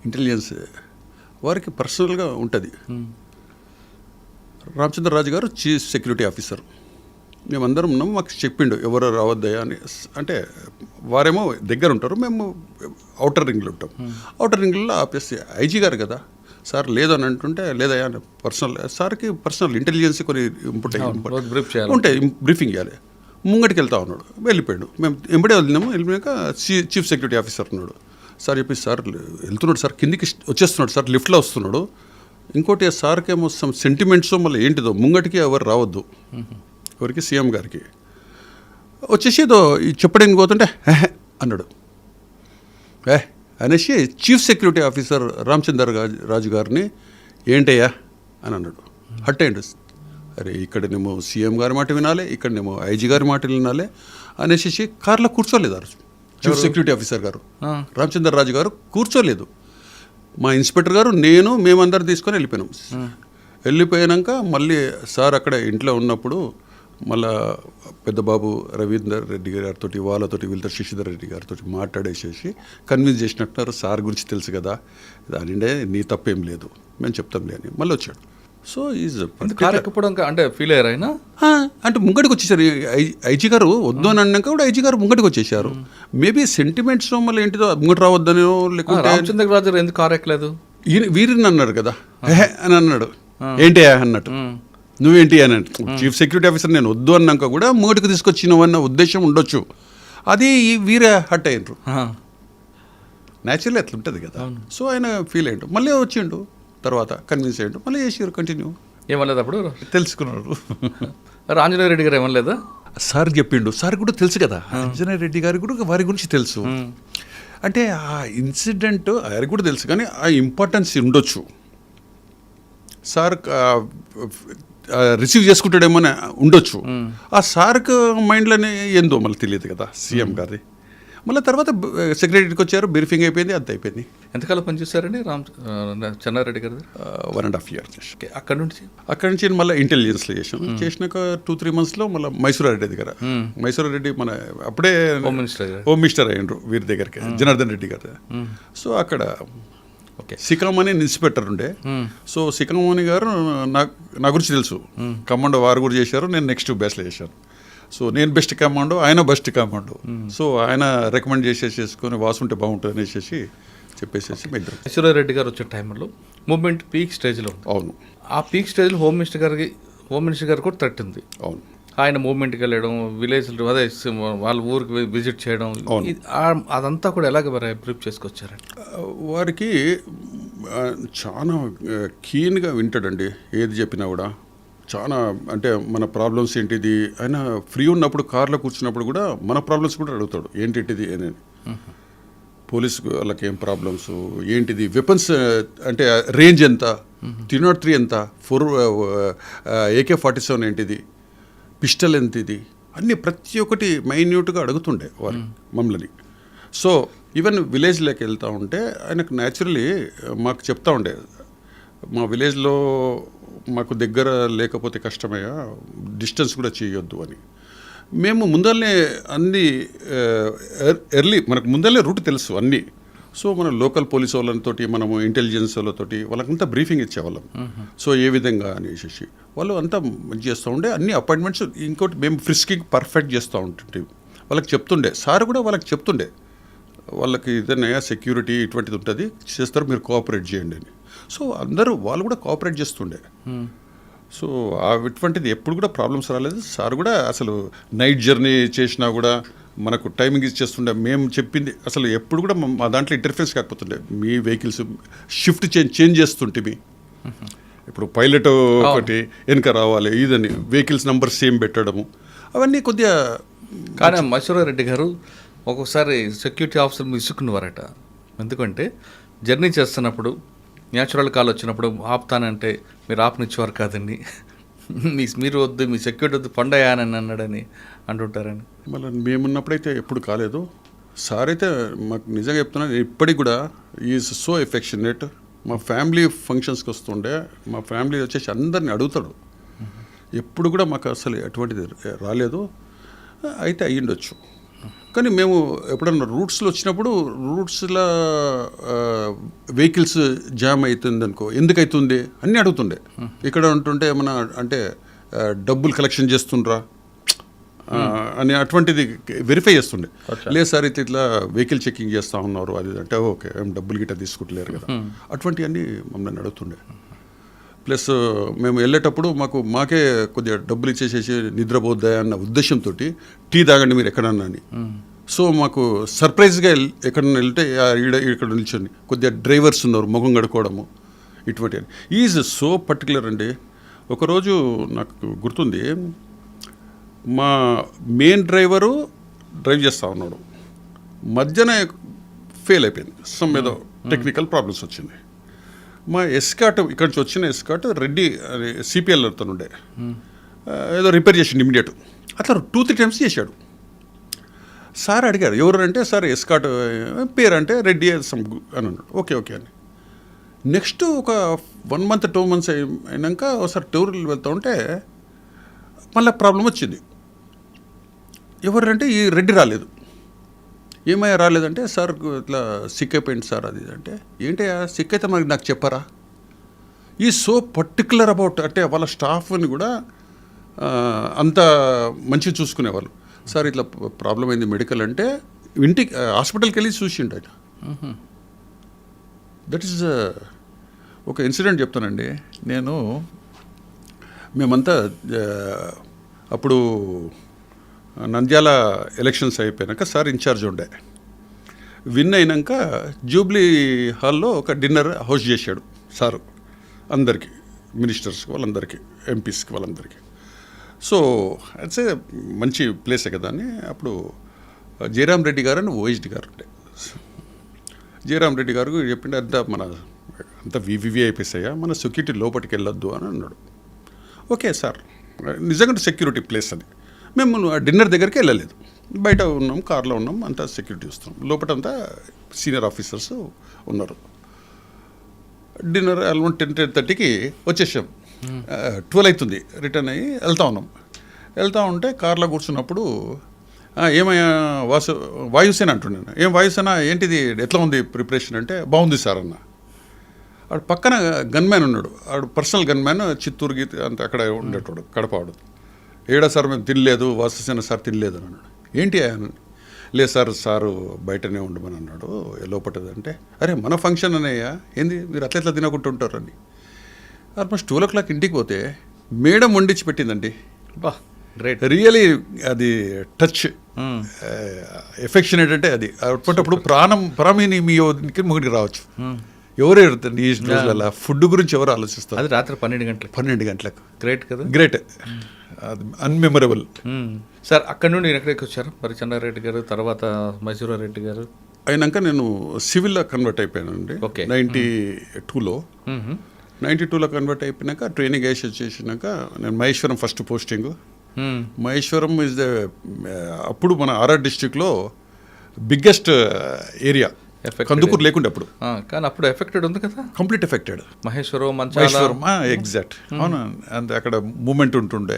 ఇంటెలిజెన్స్ వారికి పర్సనల్గా ఉంటుంది, రామచంద్రరాజు గారు చీఫ్ సెక్యూరిటీ ఆఫీసర్. మేమందరం ఉన్నాము, మాకు చెప్పిండు ఎవరు రావద్దయా అని. అంటే వారేమో దగ్గర ఉంటారు, మేము అవుటర్ రింగ్లో ఉంటాం. అవుటర్ రింగ్లో ఆపేసి ఐజీ గారు కదా సార్ లేదని అంటుంటే, లేదయా పర్సనల్, సార్కి పర్సనల్ ఇంటెలిజెన్స్ కొన్ని ఉంటాయి, బ్రీఫింగ్ చేయాలి. ముంగటికి వెళ్తా ఉన్నాడు, వెళ్ళిపోయాడు. మేము ఎంబడే వెళ్ళినాము. వెళ్ళినాక చీఫ్ సెక్యూరిటీ ఆఫీసర్ ఉన్నాడు. సార్ చెప్పి, సార్ వెళ్తున్నాడు సార్, కిందికి వచ్చేస్తున్నాడు సార్, లిఫ్ట్లో వస్తున్నాడు, ఇంకోటి ఆ సార్కేమో సమ్ సెంటిమెంట్స్ మళ్ళీ ఏంటిదో ముంగటికి ఎవరు రావద్దు, ఎవరికి సీఎం గారికి వచ్చేసి ఏదో చెప్పడానికి పోతుంటే అన్నాడు. అనేసి చీఫ్ సెక్యూరిటీ ఆఫీసర్ రామచంద్ర రాజు గారిని ఏంటయ్యా అని అన్నాడు. హట్ అయ్యండు. అరే ఇక్కడనేమో సీఎం గారి మాట వినాలి, ఇక్కడనేమో ఐజీ గారి మాట వినాలి అనేసి కార్లో కూర్చోలేదు ఆ రోజు. చీఫ్ సెక్యూరిటీ ఆఫీసర్ గారు రామచంద్ర రాజు గారు కూర్చోలేదు. మా ఇన్స్పెక్టర్ గారు మేమందరం తీసుకొని వెళ్ళిపోయినాం. వెళ్ళిపోయాక మళ్ళీ సార్ అక్కడ ఇంట్లో ఉన్నప్పుడు మళ్ళా పెద్దబాబు రవీందర్ రెడ్డి గారితో వీళ్ళతో శశిధర్ రెడ్డి గారితో మాట్లాడేసేసి కన్విన్స్ చేసినట్టున్నారు. సార్ గురించి తెలుసు కదా, దానిండే నీ తప్పేం లేదు, మేము చెప్తాంలే అని మళ్ళీ వచ్చాడు. సో ఈజ్ అంటే ఫీల్ అయ్యారు ఆయన. అంటే ముంగడికి వచ్చేసారు. ఐజీ గారు వద్దు అని అన్నాక కూడా ఐజీ గారు ముంగడికి వచ్చేసారు. మేబీ సెంటిమెంట్స్ మళ్ళీ ఏంటిదో ముంగటి రావద్దనో లేకపోతే రామచంద్రరాజు ఎందుకు కారు ఎక్కలేదు వీరిని అన్నాడు కదా అని అన్నాడు. ఏంటి అన్నట్టు నువ్వేంటి అని చీఫ్ సెక్యూరిటీ ఆఫీసర్ నేను వద్దు అన్నాక కూడా ముంగటికి తీసుకొచ్చినవన్న ఉద్దేశం ఉండొచ్చు. అది వీరే హట్ అయ్యారు. న్యాచురల్ ఎట్లుంటుంది కదా. సో ఆయన ఫీల్ అయ్యాడు. మళ్ళీ వచ్చిండు, తర్వాత కన్విన్స్ అయ్యాడు, మళ్ళీ చేసారు కంటిన్యూ. ఏమలేదు అప్పుడు తెలుసుకున్నారు. ఆంజనేయ రెడ్డి గారు ఏమనలేదా? సార్ చెప్పిండు. సార్ కూడా తెలుసు కదా, ఆంజనేయ రెడ్డి గారికి కూడా వారి గురించి తెలుసు. అంటే ఆ ఇన్సిడెంట్ ఆయనకు కూడా తెలుసు, కానీ ఆ ఇంపార్టెన్స్ ఉండొచ్చు. సార్ రిసీవ్ చేసుకుంటాడేమో ఉండొచ్చు. ఆ సార్కి మైండ్లోనే ఏందో మళ్ళీ తెలియదు కదా సీఎం గారి. మళ్ళీ తర్వాత సెక్రటరీకి వచ్చారు, బ్రీఫింగ్ అయిపోయింది, అంత అయిపోయింది. ఎంతకాలం పనిచేస్తారండి చెన్నారెడ్డి గారు? 1.5 years. అక్కడ నుంచి మళ్ళీ ఇంటెలిజెన్స్లో చేసినాక 2-3 monthsలో మళ్ళీ మైసూరారెడ్డి దగ్గర. మైసూరారెడ్డి మన అప్పుడే హోమ్ మినిస్టర్ అయ్యిండ్రు వీరి దగ్గరికి, జనార్దన్ రెడ్డి గారు. సో అక్కడ సికామణి ఇన్స్పెక్టర్ ఉండే. సో సికామణి గారు నా గురించి తెలుసు, కమాండో వారు కూడా చేశారు, నేను నెక్స్ట్ బ్యాచ్లో చేశాను. సో నేను బెస్ట్ కమాండో, ఆయన బెస్ట్ కమాండో. సో ఆయన రికమెండ్ చేసుకొని వాసుంటే బాగుంటుంది అనేసి చెప్పేసి రెడ్డి గారు వచ్చే టైంలో మూవ్మెంట్ పీక్ స్టేజ్లో ఉంది. అవును, ఆ పీక్ స్టేజ్లో హోమ్ మినిస్టర్ గారు కూడా తట్టింది. అవును, ఆయన మూవ్మెంట్కి వెళ్ళడం, విలేజ్లు అదే వాళ్ళ ఊరికి విజిట్ చేయడం, అదంతా కూడా ఎలాగ బ్రీఫ్ చేసుకొచ్చారండి? వారికి చాలా కీన్గా వింటాడండి, ఏది చెప్పినా కూడా. చాలా అంటే మన ప్రాబ్లమ్స్ ఏంటిది, ఆయన ఫ్రీ ఉన్నప్పుడు కార్లో కూర్చున్నప్పుడు కూడా మన ప్రాబ్లమ్స్ కూడా అడుగుతాడు, ఏంటిది అని. పోలీసు వాళ్ళకి ఏం ప్రాబ్లమ్స్ ఏంటిది, వెపన్స్ అంటే రేంజ్ ఎంత, 303 ఎంత, AK-47 ఏంటిది, పిస్టల్ ఎంత, ఇది అన్నీ ప్రతి ఒక్కటి మైన్యూట్గా అడుగుతుండే వారు మమ్మల్ని. సో ఈవెన్ విలేజ్లోకి వెళ్తూ ఉంటే ఆయనకు న్యాచురలీ మాకు చెప్తా ఉండే, మా విలేజ్లో మాకు దగ్గర లేకపోతే కష్టమయ్యా, డిస్టెన్స్ కూడా చేయొద్దు అని. మేము ముందరనే అన్ని ఎర్లీ మనకు ముందరనే రూట్ తెలుసు అన్నీ. సో మన లోకల్ పోలీస్ వాళ్ళతోటి, మనము ఇంటెలిజెన్స్ వాళ్ళతోటి వాళ్ళకంతా బ్రీఫింగ్ ఇచ్చేవాళ్ళం. సో ఏ విధంగా అనేసి వాళ్ళు అంతా చేస్తూ ఉండే, అన్ని అపాయింట్మెంట్స్. ఇంకోటి మేము ఫ్రిస్కింగ్ పర్ఫెక్ట్ చేస్తూ ఉంటుంటే వాళ్ళకి చెప్తుండే, సార్ కూడా వాళ్ళకి చెప్తుండే, వాళ్ళకి ఏదైనా సెక్యూరిటీ ఇటువంటిది ఉంటుంది చేస్తారు, మీరు కోఆపరేట్ చేయండి అని. సో అందరూ వాళ్ళు కూడా కోఆపరేట్ చేస్తుండే. సో ఇటువంటిది ఎప్పుడు కూడా ప్రాబ్లమ్స్ రాలేదు. సార్ కూడా అసలు నైట్ జర్నీ చేసినా కూడా మనకు టైమింగ్ ఇచ్చేస్తుండే. మేము చెప్పింది అసలు ఎప్పుడు కూడా మా దాంట్లో ఇంటర్ఫరెన్స్ కాకపోతుండే. మీ వెహికల్స్ షిఫ్ట్ చేంజ్ చేస్తుంటే ఇప్పుడు పైలట్ ఒకటి వెనక రావాలి, ఇదని వెహికల్స్ నెంబర్ సేమ్ పెట్టడము, అవన్నీ కొద్దిగా. కానీ మహేశ్వరరెడ్డి గారు ఒక్కొక్కసారి సెక్యూరిటీ ఆఫీసర్ ఇసుక్కున్నవారట. ఎందుకంటే జర్నీ చేస్తున్నప్పుడు న్యాచురల్ కాల్ వచ్చినప్పుడు ఆపుతానంటే మీరు ఆపనిచ్చేవారు కాదండి, మీరు వద్దు, మీ సెక్యూరిటీ వద్దు, పండయానని అన్నాడని అంటుంటారని. మళ్ళీ మేమున్నప్పుడైతే ఎప్పుడు కాలేదు. సార్ అయితే మాకు నిజంగా చెప్తున్నాను, ఇప్పటికి కూడా ఈజ్ సో ఎఫెక్షనేట్. మా ఫ్యామిలీ ఫంక్షన్స్కి వస్తుండే, మా ఫ్యామిలీ వచ్చేసి అందరిని అడుగుతాడు. ఎప్పుడు కూడా మాకు అసలు ఎటువంటిది రాలేదు. అయితే అయ్యిండొచ్చు, కానీ మేము ఎప్పుడన్నా రూట్స్లో వచ్చినప్పుడు రూట్స్లో వెహికల్స్ జామ్ అవుతుంది అనుకో, ఎందుకు అవుతుంది అన్నీ అడుగుతుండే. ఇక్కడ ఉంటుంటే ఏమన్నా అంటే డబ్బులు కలెక్షన్ చేస్తుండ్రా అని అటువంటిది వెరిఫై చేస్తుండే. లేదు సార్ ఇట్లా వెహికల్ చెకింగ్ చేస్తూ ఉన్నారు అది అంటే, ఓకే ఏం డబ్బులు గిట్ట తీసుకుంటలేరు కదా, అటువంటివన్నీ మమ్మల్ని అడుగుతుండే. ప్లస్ మేము వెళ్ళేటప్పుడు మాకే కొద్దిగా డబ్బులు ఇచ్చేసేసి నిద్రపోద్దా అన్న ఉద్దేశంతో టీ తాగండి మీరు ఎక్కడన్నా అని. సో మాకు సర్ప్రైజ్గా ఎక్కడన్నా వెళ్తే ఇక్కడ నిల్చొని కొద్దిగా డ్రైవర్స్ ఉన్నారు, ముఖం కడుక్కోవడము, ఇటువంటి ఈజ్ సో పర్టికులర్ అండి. ఒకరోజు నాకు గుర్తుంది, మా మెయిన్ డ్రైవరు డ్రైవ్ చేస్తూ ఉన్నాడు, మధ్యన ఫెయిల్ అయిపోయింది, సమ్ ఏదో టెక్నికల్ ప్రాబ్లమ్స్ వచ్చింది. మా ఎస్కాట్ ఇక్కడి నుంచి వచ్చిన ఎస్కాట్ రెడ్డి సిపిఎల్ ఉండే ఏదో రిపేర్ చేసిండు ఇమీడియట్. అట్లా 2-3 టైమ్స్ చేశాడు. సార్ అడిగారు ఎవరు అంటే, సార్ ఎస్కాట్ పేరు అంటే రెడ్డి సమ్ అని అన్నాడు. ఓకే ఓకే అని. నెక్స్ట్ ఒక 1 month 2 months అయినాక ఒకసారి టూర్లు వెళ్తూ ఉంటే మళ్ళీ ప్రాబ్లం వచ్చింది. ఎవరంటే ఈ రెడ్డి రాలేదు. ఏమయ్యా రాలేదంటే, సార్ ఇట్లా సిక్ అయిపోయింది సార్ అది అంటే. ఏంటయ్యా సిక్ అయితే మనకి నాకు చెప్పారా? ఈ సో పర్టికులర్ అబౌట్, అంటే వాళ్ళ స్టాఫ్ని కూడా అంత మంచిగా చూసుకునేవాళ్ళు. సార్ ఇట్లా ప్రాబ్లం అయింది మెడికల్ అంటే ఇంటికి హాస్పిటల్కి వెళ్ళి చూసిండు ఆయన. దట్ ఈస్ ఒక ఇన్సిడెంట్ చెప్తానండి. మేమంతా అప్పుడు నంద్యాల ఎలక్షన్స్ అయిపోయాక సార్ ఇన్ఛార్జ్ ఉండే. విన్ అయినాక జూబ్లీ హాల్లో ఒక డిన్నర్ హోస్ట్ చేశాడు సారు అందరికీ, మినిస్టర్స్కి వాళ్ళందరికీ, ఎంపీస్కి వాళ్ళందరికీ. సో ఇట్స్ ఏ మంచి ప్లేసే కదా అని. అప్పుడు జయరాం రెడ్డి గారు అని ఓఎస్డి గారు ఉండే. జయరాం రెడ్డి గారు చెప్పిండే, అంత వివివి అయిపోయాయా, మన సెక్యూరిటీ లోపలికి వెళ్ళొద్దు అని అన్నాడు. ఓకే సార్, నిజంగా సెక్యూరిటీ ప్లేస్ అది. మేము ఆ డిన్నర్ దగ్గరికి వెళ్ళలేదు, బయట ఉన్నాం, కార్లో ఉన్నాం, అంతా సెక్యూరిటీ చూస్తాం. లోపలంతా సీనియర్ ఆఫీసర్స్ ఉన్నారు. డిన్నర్ అలౌండ్ 10-10:30కి వచ్చేసాం. 12 అవుతుంది, రిటర్న్ అయ్యి వెళ్తా ఉంటే కార్లో కూర్చున్నప్పుడు, ఏమయ్యా వాయుసేన అంటున్నాను. ఏం వాయుసేన ఏంటిది, ఎట్లా ఉంది ప్రిపరేషన్ అంటే, బాగుంది సార్ అన్న. ఆడు పక్కన గన్మ్యాన్ ఉన్నాడు, ఆడు పర్సనల్ గన్మ్యాన్, చిత్తూరుకి అంత అక్కడ ఉండేటోడు, కడపవాడు. ఏడా సార్ మేము తినలేదు, వాసుసేన సార్ తినలేదు అని అన్నాడు. ఏంటి అని, లేదు సార్ సారు బయటనే ఉండమని అన్నాడు లోపటది అంటే. అరే మన ఫంక్షన్ అనేయ్యా, ఏంది మీరు అట్లా తినకుంటుంటారని. ఆల్మోస్ట్ 12 o'clock ఇంటికి పోతే మేడం వండించి పెట్టిందండి. బా గ్రేట్, రియలీ అది టచ్ ఎఫెక్షన్ ఏంటంటే అది అప్పటిప్పుడు ప్రాణమిని మీ ముగిడికి రావచ్చు. ఎవరు ఎడుతుంది ఈ రోజులలో ఫుడ్ గురించి ఎవరు ఆలోచిస్తారు? అది రాత్రి 12 గంటలకు. గ్రేట్ కదా, గ్రేట్, అది అన్మెమరబుల్. సార్ అక్కడ నుండి ఎక్కడికి వచ్చారు మరి చెన్నారెడ్డి గారు, తర్వాత మైసూరారెడ్డి గారు అయినాక నేను సివిల్లో కన్వర్ట్ అయిపోయానండి. 92లో 92లో కన్వర్ట్ అయిపోయినాక ట్రైనింగ్ చేసినాక నేను Maheshwaram first posting. Maheshwaram is the అప్పుడు మన ఆర్ఆర్ డిస్ట్రిక్ట్లో బిగ్గెస్ట్ ఏరియా, కందుకూరు లేకుండే అప్పుడు. కానీ అప్పుడు ఎఫెక్టెడ్ ఉంది కదా, కంప్లీట్ ఎఫెక్టెడ్. మహేశ్వరం ఎగ్జాక్ట్ అవును. అంతే, అక్కడ మూమెంట్ ఉంటుండే,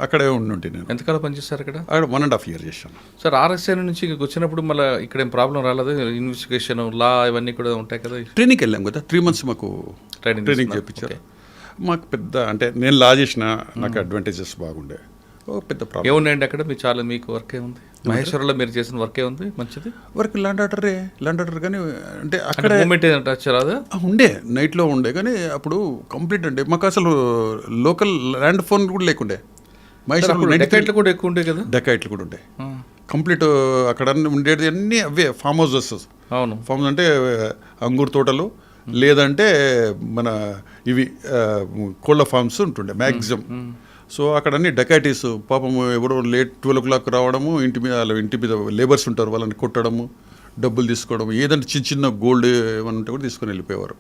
అక్కడే ఉండి నేను. ఎంతకాలం పనిచేస్తారు అక్కడ? 1.5 years చేశాను సార్. ఆర్ఎస్ఐ నుంచి ఇక్కడికి వచ్చినప్పుడు మళ్ళీ ఇక్కడ ఏం ప్రాబ్లం రాలేదు? ఇన్వెస్టిగేషన్, లా ఇవన్నీ కూడా ఉంటాయి కదా. ట్రైనింగ్కి వెళ్ళాం కదా, 3 months మాకు ట్రైనింగ్ చేయించారు. మాకు పెద్ద, అంటే నేను లా చేసిన, నాకు అడ్వాంటేజెస్ బాగుండే. పెద్ద ప్రాబ్లం ఏమున్నాయండి అక్కడ? మీకు వర్క్ ఏముంది మహేశ్వరంలో? మీరు చేసిన వర్క్ ఏముంది మంచిది? వర్క్ ల్యాండ్ ఆర్డర్ కానీ, అంటే అక్కడ మూమెంట్ రాదు ఉండే, నైట్లో ఉండే. కానీ అప్పుడు కంప్లీట్ అంటే మాకు అసలు లోకల్ ల్యాండ్ ఫోన్ కూడా లేకుండే. మహేశ్వరం డెకాయిట్లు కూడా ఎక్కువ ఉండే కదా. డెకాయిట్లు కూడా ఉండే కంప్లీట్. అక్కడ ఉండేది అన్నీ అవే ఫామ్ హౌసెస్. అవును, ఫామ్ అంటే అంగూర్ తోటలు, లేదంటే మన ఇవి కోళ్ళ ఫార్మ్స్ ఉంటుండే మ్యాక్సిమం. సో అక్కడ అన్ని డకాయిటీస్, పాపం ఎవడో లేట్ 12 o'clock రావడము, ఇంటి మీద లేబర్స్ ఉంటారు, వాళ్ళని కొట్టడము, డబ్బులు తీసుకోవడం, ఏదంటే చిన్న గోల్డ్ ఏమైనా ఉంటే కూడా తీసుకొని వెళ్ళిపోయేవారు.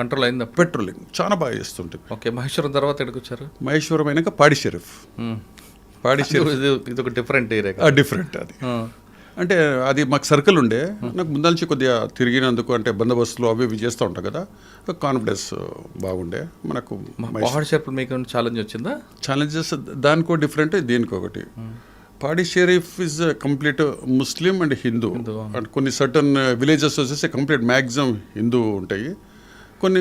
కంట్రోల్ అయింది పెట్రోలింగ్ చాలా బాగా చేస్తుంటుంది. ఓకే, మహేశ్వరం తర్వాత ఎక్కడికి వచ్చారు? మహేశ్వరం అయినాక పాడి షరీఫ్. ఇది ఒక డిఫరెంట్ ఏరియా. డిఫరెంట్ అది, అంటే అది మాకు సర్కిల్ ఉండే. నాకు ముందు నుంచి కొద్దిగా తిరిగినందుకు, అంటే బందోబస్తులు అవి ఇవి చేస్తూ ఉంటాం కదా, కాన్ఫిడెన్స్ బాగుండే మనకు. మీకు ఛాలెంజ్ వచ్చిందా? ఛాలెంజెస్ దానికో డిఫరెంట్, దీనికి ఒకటి. పాడి Sharif is complete Muslim and Hindu. And కొన్ని సర్టన్ విలేజెస్ వచ్చేసి కంప్లీట్ మ్యాక్సిమం హిందూ ఉంటాయి, కొన్ని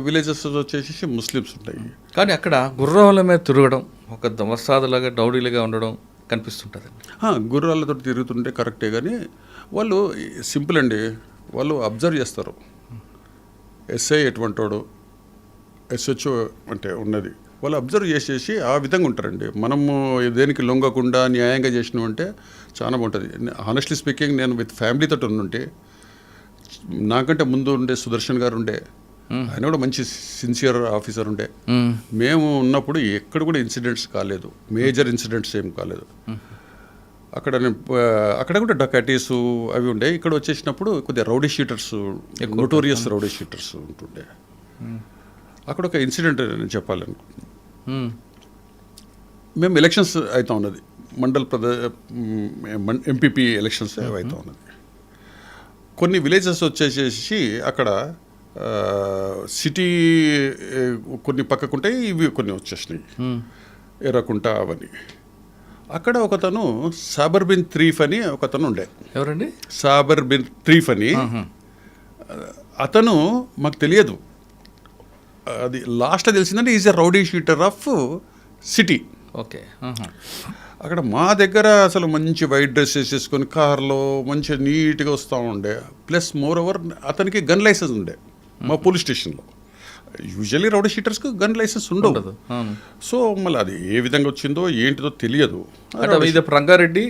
విలేజెస్ వచ్చేసి ముస్లిమ్స్ ఉంటాయి. కానీ అక్కడ గుర్రాల మీద తిరగడం, ఒక దమసాదులాగా డౌడీలుగా ఉండడం కనిపిస్తుంటుంది. గుర్రాలతో తిరుగుతుంటే కరెక్టే, కానీ వాళ్ళు సింపుల్ అండి, వాళ్ళు అబ్జర్వ్ చేస్తారు. ఎస్ఐ ఎటువంటి వాడు, ఎస్హెచ్ఓ అంటే ఉన్నది, వాళ్ళు అబ్జర్వ్ చేసేసి ఆ విధంగా ఉంటారండి. మనము దేనికి లొంగకుండా న్యాయంగా చేసినామంటే చాలా బాగుంటుంది. హానెస్ట్లీ స్పీకింగ్, నేను విత్ ఫ్యామిలీతో ఉండుంటే, నాకంటే ముందు ఉండే సుదర్శన్ గారు ఉండే, ఆయన కూడా మంచి సిన్సియర్ ఆఫీసర్ ఉండే. మేము ఉన్నప్పుడు ఎక్కడ కూడా ఇన్సిడెంట్స్ కాలేదు, మేజర్ ఇన్సిడెంట్స్ ఏం కాలేదు. అక్కడ కూడా డకాటీస్ అవి ఉండే. ఇక్కడ వచ్చేసినప్పుడు కొద్దిగా rowdy sheeters, notorious rowdy sheeters ఉంటుండే. అక్కడ ఒక ఇన్సిడెంట్ నేను చెప్పాలనుకుంటున్నాను. మేము ఎలక్షన్స్ అవుతా ఉన్నది, ఎంపీపీ ఎలక్షన్స్ అవుతా ఉన్నది. కొన్ని విలేజెస్ వచ్చేసేసి అక్కడ సిటీ కొన్ని పక్కకుంటాయి, ఇవి కొన్ని వచ్చేసినాయి, ఎర్రకుంట అవన్నీ. అక్కడ ఒకతను సాబర్ బిన్ త్రీఫ్ అని ఒకతను ఉండే. ఎవరండి? సాబర్ బిన్ త్రీఫ్ అని. అతను మాకు తెలియదు, అది లాస్ట్లో తెలిసిందంటే is a rowdy sheeter of city. Okay. అక్కడ మా దగ్గర అసలు మంచి వైట్ డ్రెస్ వేసేసుకొని కార్లో మంచిగా నీట్గా వస్తూ ఉండే. ప్లస్ మోర్ ఓవర్ అతనికి గన్ లైసెన్స్ ఉండే మా పోలీస్ స్టేషన్లో. యూజువల్లీ రౌడీ షీటర్స్కి గన్ లైసెన్స్ ఉండదు. సో మళ్ళీ అది ఏ విధంగా వచ్చిందో ఏంటిదో తెలియదు. రంగారెడ్డి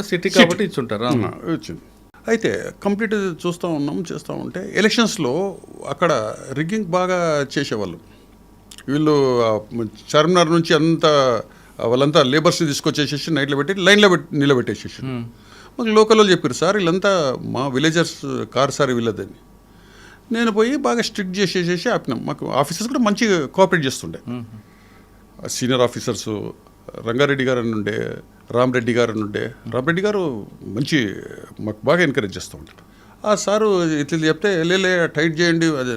సిటీ కాబట్టి ఇచ్చుంటారు, వచ్చింది. అయితే కంప్లీట్ చేస్తూ ఉంటే ఎలక్షన్స్లో అక్కడ రిగ్గింగ్ బాగా చేసేవాళ్ళు. వీళ్ళు చార్మినార్ నుంచి అంతా వాళ్ళంతా లేబర్స్ని తీసుకొచ్చేసేసి నైట్లో పెట్టి లైన్లో నిలబెట్టేసేసి మాకు లోకల్ వాళ్ళు చెప్పారు, సార్ వీళ్ళంతా మా విలేజర్స్ కార్ సార్ వీళ్ళదని. నేను పోయి బాగా స్ట్రిక్ట్ చేసేసేసి ఆపినాం. మాకు ఆఫీసర్స్ కూడా మంచిగా కోఆపరేట్ చేస్తుండే. సీనియర్ ఆఫీసర్స్ రంగారెడ్డి గారు అని ఉండే, రామరెడ్డి గారు అని ఉండే. రామరెడ్డి గారు మంచి మాకు బాగా ఎంకరేజ్ చేస్తూ ఉంటాడు. ఆ సారు ఇట్లా చెప్తే లే టైట్ చేయండి, అదే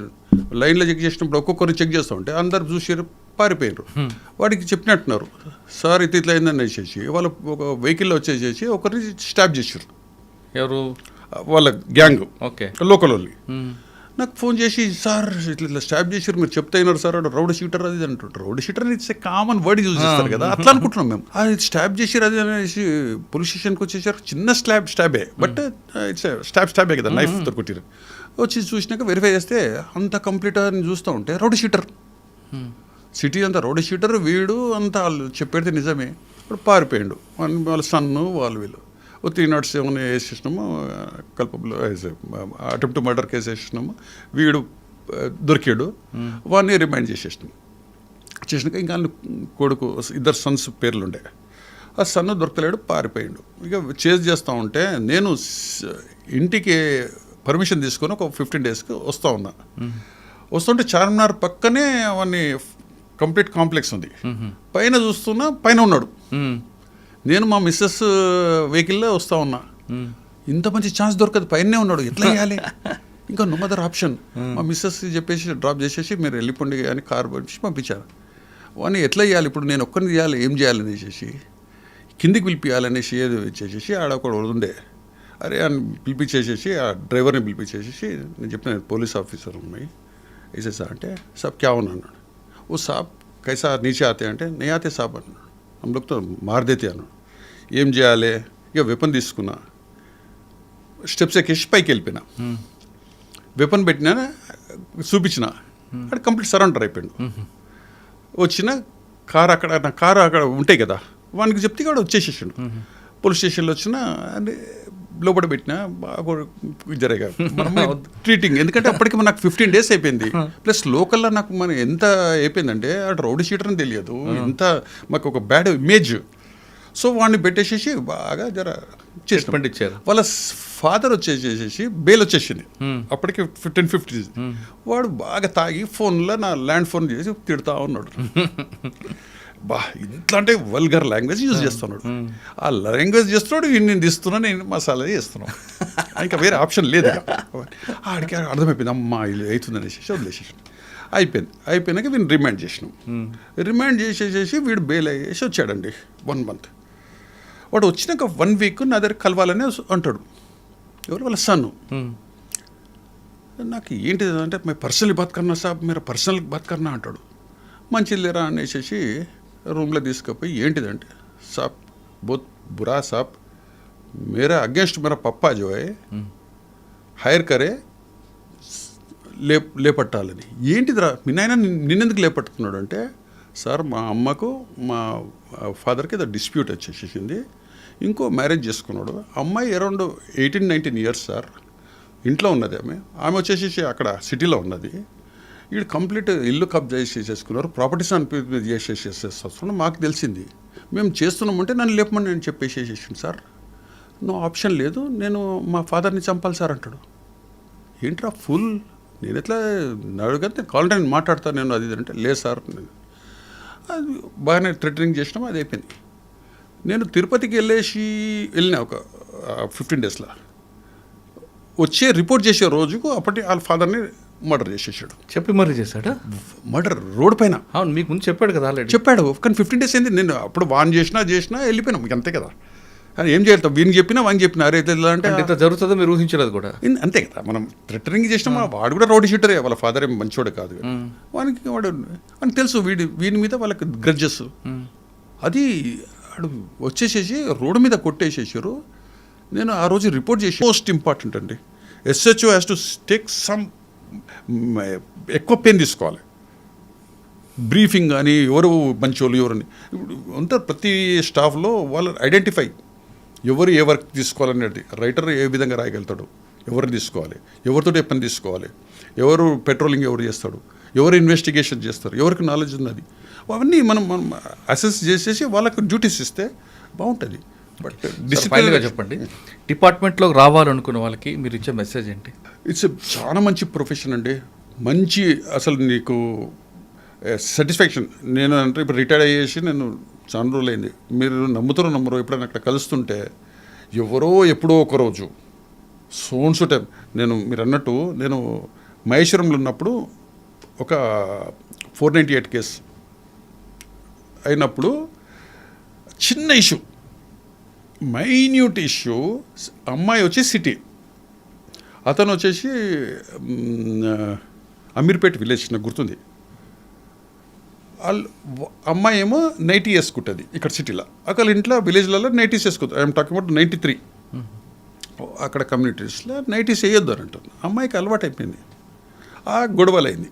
లైన్లో చెక్ చేసినప్పుడు ఒక్కొక్కరిని చెక్ చేస్తూ ఉంటే అందరు చూసారు, పారిపోయారు. వాడికి చెప్పినట్టున్నారు, సార్ ఇట్లా అయిందని వేసేసి వాళ్ళు ఒక వెహికల్లో వచ్చేసేసి ఒకరిని స్టాప్ చేశారు. ఎవరు? వాళ్ళ గ్యాంగ్. ఓకే. లోకల్ వాళ్ళు నాకు ఫోన్ చేసి, సార్ ఇట్లా స్టాప్ చేశారు, మీరు చెప్తే అయినారు సార్, రౌడీ షీటర్ అది అంటుంటారు. రౌడీ షీటర్ అని it's a common word use చేస్తారు కదా, అట్లా అనుకుంటున్నాం మేము. అది స్టాప్ చేశారు అది అనేసి పోలీస్ స్టేషన్కి వచ్చేసారు. చిన్న స్టాబే, బట్ ఇట్స్ స్టాబే కదా, నైఫ్ కొట్టిరు. వచ్చి చూసినాక వెరిఫై చేస్తే అంత కంప్లీట్ అని చూస్తూ ఉంటే రౌడీ షీటర్, సిటీ అంతా రౌడీ షీటర్. వీడు అంతా వాళ్ళు చెప్పేది నిజమే. ఇప్పుడు పారిపోయాడు. వాళ్ళ సన్ను వీళ్ళు 307 వేసేసినాము, కల్పబుల్ అటెంప్ట్ మర్డర్ కేసు వేసేసినాము. వీడు దొరికాడు, వాడిని రిమైండ్ చేసేసినాం. చేసినాక ఇంకా కొడుకు 2 సన్స్ పేర్లు ఉండే. ఆ సన్ను దొరకలేడు, పారిపోయాడు. ఇక చేజ్ చేస్తూ ఉంటే నేను ఇంటికి పర్మిషన్ తీసుకొని ఒక 15 డేస్కి వస్తూ ఉన్నా. వస్తుంటే చార్మినార్ పక్కనే అవన్నీ కంప్లీట్ కాంప్లెక్స్ ఉంది. పైన చూస్తున్నా, పైన ఉన్నాడు. నేను మా మిస్సెస్ వెహికల్లో వస్తూ ఉన్నా. ఇంత మంచి ఛాన్స్ దొరకదు, పైనే ఉన్నాడు, ఎట్లా చేయాలి? ఇంకా నో అదర్ ఆప్షన్. మా మిస్సెస్ చెప్పేసి డ్రాప్ చేసేసి మీరు వెళ్ళిపోండి అని కార్ పంపించారు. వాడిని ఎట్లా చేయాలి ఇప్పుడు, నేను ఒక్కరిని చేయాలి, ఏం చేయాలని చేసేసి కిందికి పిలిపియాలనేసి ఏదో ఇచ్చేసేసి ఆడ ఒక ఉండే. అరే అని పిలిపించేసేసి ఆ డ్రైవర్ని పిలిపించేసేసి నేను చెప్పిన పోలీస్ ఆఫీసర్ ఉన్నాయి ऐसे साहब అంటే साहब क्या होना అన్నాడు. ఓ సాబ్ కైసా నీచే ఆతే అంటే నే ఆతే సాబ్ అన్నాడు. हम लोग तो मार देते అన్నాడు. ఏం చేయాలి? ఇక వెపన్ తీసుకున్నా, స్టెప్స్ ఎక్కేసి పైకి వెళ్ళిపోయినా, వెపన్ పెట్టినా, చూపించిన, అక్కడ కంప్లీట్ సరెండర్ అయిపోయాడు. వచ్చిన కారు అక్కడ, నా కారు అక్కడ ఉంటాయి కదా, వానికి చెప్తే కూడా వచ్చేసేసాడు. పోలీస్ స్టేషన్లో వచ్చిన లోపల పెట్టినా బాగా జరగా ట్రీటింగ్. ఎందుకంటే అప్పటికి నాకు 15 డేస్ అయిపోయింది. ప్లస్ లోకల్లో నాకు మన ఎంత అయిపోయిందంటే అటు రౌడీ షీటర్ అని తెలియదు, ఎంత మాకు ఒక బ్యాడ్ ఇమేజ్. సో వాడిని పెట్టేసేసి బాగా జర చేసి ఇచ్చారు. వాళ్ళ ఫాదర్ వచ్చేసేసి బెయిల్ వచ్చేసింది అప్పటికి 10-15. వాడు బాగా తాగి ఫోన్లో నా ల్యాండ్ ఫోన్ చేసి తిడతా ఉన్నాడు. బా ఇంట్లో అంటే వల్గర్ లాంగ్వేజ్ యూజ్ చేస్తున్నాడు. ఆ లాంగ్వేజ్ చేస్తున్నాడు, నేను తీస్తున్నా, నేను మసాలా చేస్తున్నాను. ఇంకా వేరే ఆప్షన్ లేదు. ఆడికి అర్థమైపోయింది, అమ్మా ఇది అవుతుంది అనేసి వదిలేసేసి అయిపోయినాక వీడిని రిమాండ్ చేసినాం. రిమాండ్ చేసేసేసి వీడు బెయిల్ అయ్యేసి వచ్చాడండి 1 మంత్. వాడు వచ్చినాక 1 వీక్ నా దగ్గర కలవాలని అంటాడు. ఎవరు? వాళ్ళ సన్ను. నాకు ఏంటిది అంటే మే పర్సనల్ బాత్ కర్నా సాబ్, మీరు పర్సనల్ బాత్ కర్నా అంటాడు. మంచిది లేరా అనేసి రూమ్లో తీసుకుపోయి ఏంటిదంటే, సాబ్ బహుత్ బురా సాబ్, मेरा अगेंस्ट मेरा पप्पा जो है హైర్ కరే లేపట్టాలని. ఏంటిదిరా మీ నాయన నిన్నెందుకు లేపట్టుకున్నాడు అంటే, సార్ మా అమ్మకు మా ఫాదర్కి ఏదో డిస్ప్యూట్ వచ్చేసేసింది, ఇంకో మ్యారేజ్ చేసుకున్నాడు. అమ్మాయి అరౌండ్ 18-19 ఇయర్స్ సార్, ఇంట్లో ఉన్నది ఆమె వచ్చేసేసి అక్కడ సిటీలో ఉన్నది. వీడు కంప్లీట్ ఇల్లు కబ్జా చేసేసుకున్నారు, ప్రాపర్టీస్ అని చేసేసేస్తున్నాం. మాకు తెలిసింది, మేము చేస్తున్నామంటే నన్ను లేపమని నేను చెప్పేసేసేసాను సార్, నో ఆప్షన్ లేదు, నేను మా ఫాదర్ని చంపాలి సార్ అంటాడు. ఏంట్రా ఫుల్, నేను ఎట్లా అడుగుతా, నేను కావాలంటే నేను మాట్లాడతాను నేను అది అంటే, లేదు సార్ అది బాగానే థ్రెటనింగ్ చేసినాం, అది అయిపోయింది. నేను తిరుపతికి వెళ్ళిన ఒక 15 డేస్లో వచ్చే రిపోర్ట్ చేసే రోజుకు అప్పటి వాళ్ళ ఫాదర్ని మర్డర్ చేసేసాడు. చెప్పి మరీ చేశాడా? మర్డర్ రోడ్ పైన. అవును, మీకు ముందు చెప్పాడు కదా ఆల్రెడీ. చెప్పాడు, కానీ 15 డేస్ అయింది. నేను అప్పుడు వాన్ చేసినా వెళ్ళిపోయినాం, అంతే కదా. అది ఏం చేయాలి, వీనికి చెప్పినా వానికి చెప్పినా, అరే అంటే ఇంత జరుగుతుందో మీరు ఊహించలేదు కూడా. అంతే కదా, మనం థ్రెటనింగ్ చేసినా వాడు కూడా రోడ్ షీటరే, వాళ్ళ ఫాదర్ ఏం మంచోడే కాదు. వానికి తెలుసు వీని మీద వాళ్ళకి గ్రడ్జెస్. అది వాడు వచ్చేసేసి రోడ్డు మీద కొట్టేసేసారు. నేను ఆ రోజు రిపోర్ట్ చేసి, మోస్ట్ ఇంపార్టెంట్ అండి, SHO has to take some ఎక్కువ పెయిన్ తీసుకోవాలి. బ్రీఫింగ్ కానీ ఎవరు మంచోళ్ళు ఎవరని ఇప్పుడు ఉంటారు ప్రతి స్టాఫ్లో, వాళ్ళు ఐడెంటిఫై ఎవరు ఏ వర్క్ తీసుకోవాలనేది. రైటర్ ఏ విధంగా రాయగలుగుతాడు, ఎవరిని తీసుకోవాలి, ఎవరితో ఏ పని తీసుకోవాలి, ఎవరు పెట్రోలింగ్ ఎవరు చేస్తాడు, ఎవరు ఇన్వెస్టిగేషన్ చేస్తారు, ఎవరికి నాలెడ్జ్ ఉన్నది, అవన్నీ మనం అసెస్ చేసేసి వాళ్ళకు డ్యూటీస్ ఇస్తే బాగుంటుంది. బట్ డిసిప్లిన్గా చెప్పండి, డిపార్ట్మెంట్లోకి రావాలనుకున్న వాళ్ళకి మీరు ఇచ్చే మెసేజ్ ఏంటి? ఇట్స్ చాలా మంచి ప్రొఫెషన్ అండి, మంచి అసలు నీకు సాటిస్ఫాక్షన్. నేను అంటే ఇప్పుడు రిటైర్డ్ అయ్యేసి నేను చాలా రోజులు అయింది, మీరు నమ్మరో ఎప్పుడైనా అక్కడ కలుస్తుంటే ఎవరో ఎప్పుడో ఒకరోజు సోన్సు టైం. మీరు అన్నట్టు నేను మహేశ్వరంలో ఉన్నప్పుడు ఒక 498 కేసు అయినప్పుడు చిన్న ఇష్యూ, మైన్యూట్ ఇష్యూ. అమ్మాయి వచ్చి సిటీ, అతను వచ్చేసి అమీర్పేట్ విలేజ్, నాకు గుర్తుంది. అమ్మాయి ఏమో నైటీ వేసుకుంటుంది ఇక్కడ సిటీలో, అక్కడ ఇంట్లో విలేజ్లలో నైటీస్ వేసుకుంటుంది. I'm talking about 93. అక్కడ కమ్యూనిటీస్లో నైటీస్ వేయొద్దు అని అంటుంది. అమ్మాయికి అలవాటు అయిపోయింది, ఆ గొడవలైంది.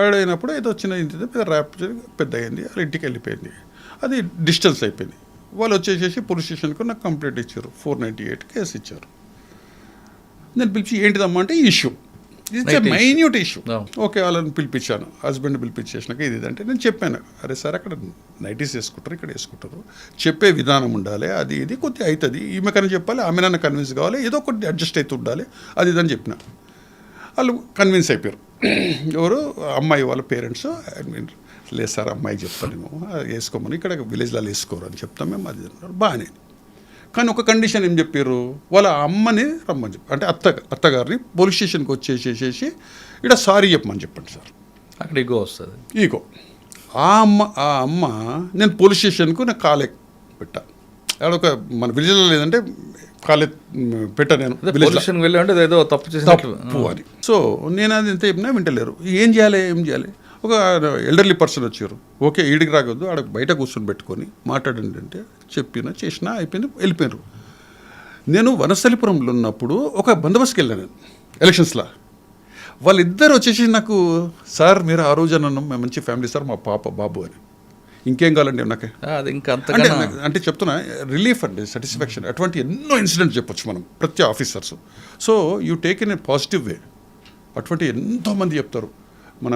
ఆడైనప్పుడు ఏదో చిన్న ఇంటి పెద్ద ర్యాప్ పెద్ద అయింది, వాళ్ళ ఇంటికి వెళ్ళిపోయింది. అది డిస్టెన్స్ అయిపోయింది. వాళ్ళు వచ్చేసేసి పోలీస్ స్టేషన్కు నాకు కంప్లైంట్ ఇచ్చారు, 498 కేసు ఇచ్చారు. నేను పిలిచి ఏంటిదమ్మా అంటే issue, it's a minute issue. Okay, వాళ్ళని పిలిపించాను, హస్బెండ్ పిలిపించేసినాక ఇది అంటే నేను చెప్పాను, అరే సార్ అక్కడ నైటీస్ వేసుకుంటారు, ఇక్కడ వేసుకుంటారు, చెప్పే విధానం ఉండాలి, అది ఇది కొద్దిగా అవుతుంది, ఈమె కన్నా చెప్పాలి, ఆమె నన్ను కన్విన్స్ కావాలి, ఏదో కొద్ది అడ్జస్ట్ అవుతూ ఉండాలి, అది ఇదని చెప్పిన. వాళ్ళు కన్విన్స్ అయిపోయారు. ఎవరు అమ్మాయి వాళ్ళ పేరెంట్స్, లేదు సార్ అమ్మాయికి చెప్తాను నేను వేసుకోమని, ఇక్కడ విలేజ్లలో వేసుకోరు అని చెప్తాం మేము, అది బాగానే. కానీ ఒక కండిషన్ ఏం చెప్పారు, వాళ్ళ అమ్మని రమ్మని చెప్పి, అంటే అత్తగారిని పోలీస్ స్టేషన్కి వచ్చేసేసి ఇక్కడ సారీ చెప్పమని చెప్పండి సార్. అక్కడ ఈగో వస్తుంది. ఈగో. ఆ అమ్మ నేను పోలీస్ స్టేషన్కు నాకు కాలే పెట్టా, ఆడొక మన విలేజ్లో లేదంటే కాలే పెట్టా, నేను విలేజ్కి వెళ్ళి అంటే ఏదో తప్పు అని. సో నేను అది ఎంత చెప్పినా వింటలేరు. ఏం చేయాలి. ఒక ఎల్డర్లీ పర్సన్ వచ్చారు, ఓకే ఈడికి రాగొద్దు, ఆడ బయట కూర్చొని పెట్టుకొని మాట్లాడండి అంటే చేసినా అయిపోయింది, వెళ్ళిపోయారు. నేను వనస్థలిపురంలో ఉన్నప్పుడు ఒక బందోబస్తుకి వెళ్ళాను నేను ఎలక్షన్స్లో. వాళ్ళిద్దరు వచ్చేసి నాకు, సార్ మీరు ఆ రోజు అన్నాం మేము మంచి ఫ్యామిలీ సార్, మా పాప బాబు అని, ఇంకేం కావాలండి నాకు అంటే చెప్తున్నా, రిలీఫ్ అండి, సాటిస్ఫాక్షన్. అటువంటి ఎన్నో ఇన్సిడెంట్స్ చెప్పొచ్చు మనం ప్రతి officers. So you take in a positive way. అటువంటి ఎంతోమంది చెప్తారు. మన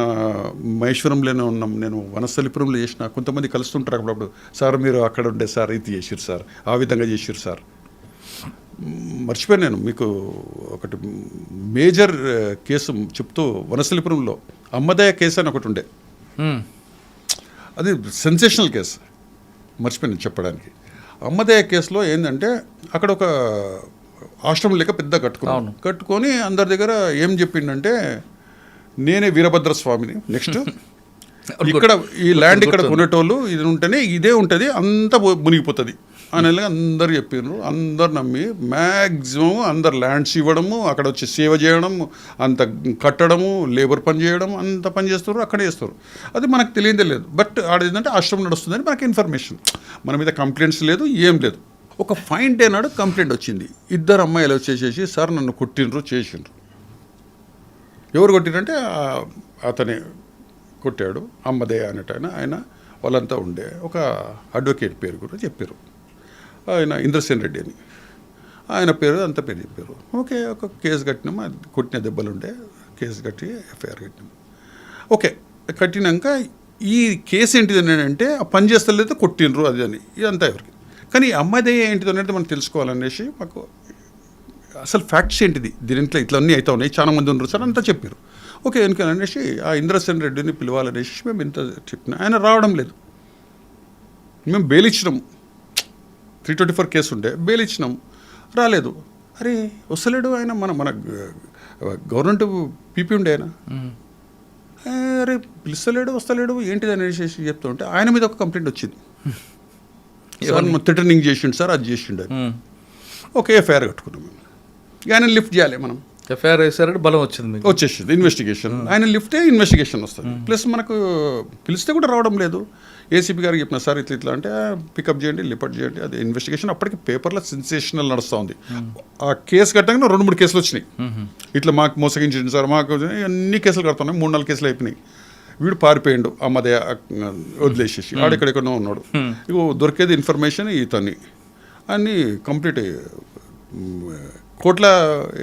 మహేశ్వరంలోనే ఉన్నాం, నేను వనస్థలిపురంలో చేసిన, కొంతమంది కలుస్తుంటారు అప్పుడప్పుడు, సార్ మీరు అక్కడ ఉండే సార్ ఇది చేసిరు సార్, ఆ విధంగా చేసిరు సార్. మర్చిపోయాను నేను మీకు ఒకటి మేజర్ కేసు చెప్తూ, వనస్థలిపురంలో అమ్మదయ్య కేసు అని ఒకటి ఉండే, అది సెన్సేషనల్ కేసు, మర్చిపోయాను చెప్పడానికి. అమ్మదయ్య కేసులో ఏంటంటే అక్కడ ఒక ఆశ్రమం లేక పెద్ద కట్టుకొని అందరి దగ్గర ఏం చెప్పిండంటే, నేనే వీరభద్రస్వామిని, నెక్స్ట్ ఇక్కడ ఈ ల్యాండ్ ఇక్కడ కొనేటోళ్ళు ఇది ఉంటేనే ఇదే ఉంటుంది, అంతా మునిగిపోతుంది అని అందరు చెప్పారు. అందరు నమ్మి మ్యాక్సిమం అందరు ల్యాండ్స్ ఇవ్వడము, అక్కడ వచ్చి సేవ చేయడం, అంత కట్టడము, లేబర్ పని చేయడం, అంత పని చేస్తారు, అక్కడే చేస్తారు. అది మనకు తెలియదే లేదు. బట్ ఆడ ఏంటంటే ఆశ్రమం నడుస్తుందని మనకి ఇన్ఫర్మేషన్, మన మీద కంప్లైంట్స్ లేదు, ఏం లేదు. ఒక ఫైన్ డే నాడు కంప్లైంట్ వచ్చింది, 2 అమ్మాయిలు వచ్చేసేసి సార్ నన్ను కొట్టిండ్రు చేసిండ్రు. ఎవరు కొట్టిరంటే అతనే కొట్టాడు, అమ్మదయ్య అనేట ఆయన వాళ్ళంతా ఉండే. ఒక అడ్వకేట్ పేరు కూడా చెప్పారు, ఆయన ఇంద్రసేన్ రెడ్డి అని, ఆయన పేరు అంత పేరు చెప్పారు. ఓకే, ఒక కేసు కట్టినాము, కొట్టిన దెబ్బలు ఉండే, కేసు కట్టి ఎఫ్ఐఆర్ కట్టినాము. ఓకే కట్టినాక ఈ కేసు ఏంటిది అని అంటే ఆ పని చేస్తలేదు కొట్టినరు అది అని ఇదంతా ఎవరికి. కానీ ఈ అమ్మాయిదే ఏంటిది అనేది మనం తెలుసుకోవాలనేసి మాకు అసలు ఫ్యాక్ట్స్ ఏంటిది దీంట్లో ఇట్లా అన్నీ అవుతా ఉన్నాయి, చాలా మంది ఉన్నారు సార్ అంతా చెప్పారు. ఓకే ఎందుకనేసి ఆ ఇంద్రసేన్ రెడ్డిని పిలవాలనేసి మేము ఇంత చెప్పినా ఆయన రావడం లేదు. మేము బెయిల్ ఇచ్చినాం, 324 కేసు ఉంటే బెయిల్ ఇచ్చినాం, రాలేదు. అరే వస్తలేడు ఆయన, మన గవర్నమెంట్ పీపీ ఉండే ఆయన, అరే పిలుస్తలేడు వస్తలేడు ఏంటిది అనేసి చెప్తూ ఉంటే ఆయన మీద ఒక కంప్లైంట్ వచ్చింది. థ్రెటనింగ్ చేసిండు సార్, అది చేసిండు అని. ఓకే ఎఫ్ఐఆర్ కట్టుకున్నాం మేము. ఆయన లిఫ్ట్ చేయాలి మనం. ఎఫ్ఐఆర్ వేసారంటే బలం వచ్చింది మీకు, వచ్చేసింది ఇన్వెస్టిగేషన్. ఆయన లిఫ్టే ఇన్వెస్టిగేషన్ వస్తుంది. ప్లస్ మనకు పిలిస్తే కూడా రావడం లేదు. ఏసీపీ గారికి చెప్పిన సార్ ఇట్లా ఇట్లా అంటే పికప్ చేయండి లిపట్ చేయండి, అది ఇన్వెస్టిగేషన్. అప్పటికి పేపర్లో సెన్సేషనల్ నడుస్తూ ఉంది. ఆ కేసు కట్టగానే 2-3 కేసులు వచ్చినాయి. ఇట్లా మాకు మోసగించండి సార్, మాకు అన్ని కేసులు కడుతున్నాయి. 3-4 కేసులు అయిపోయినాయి. వీడు పారిపోయిండు అమ్మదే వదిలేసేసి, ఆడెక్కడెక్కడో ఉన్నాడు. ఇగో దొరికేది ఇన్ఫర్మేషన్ ఇతన్ని అన్నీ కంప్లీట్ కోట్ల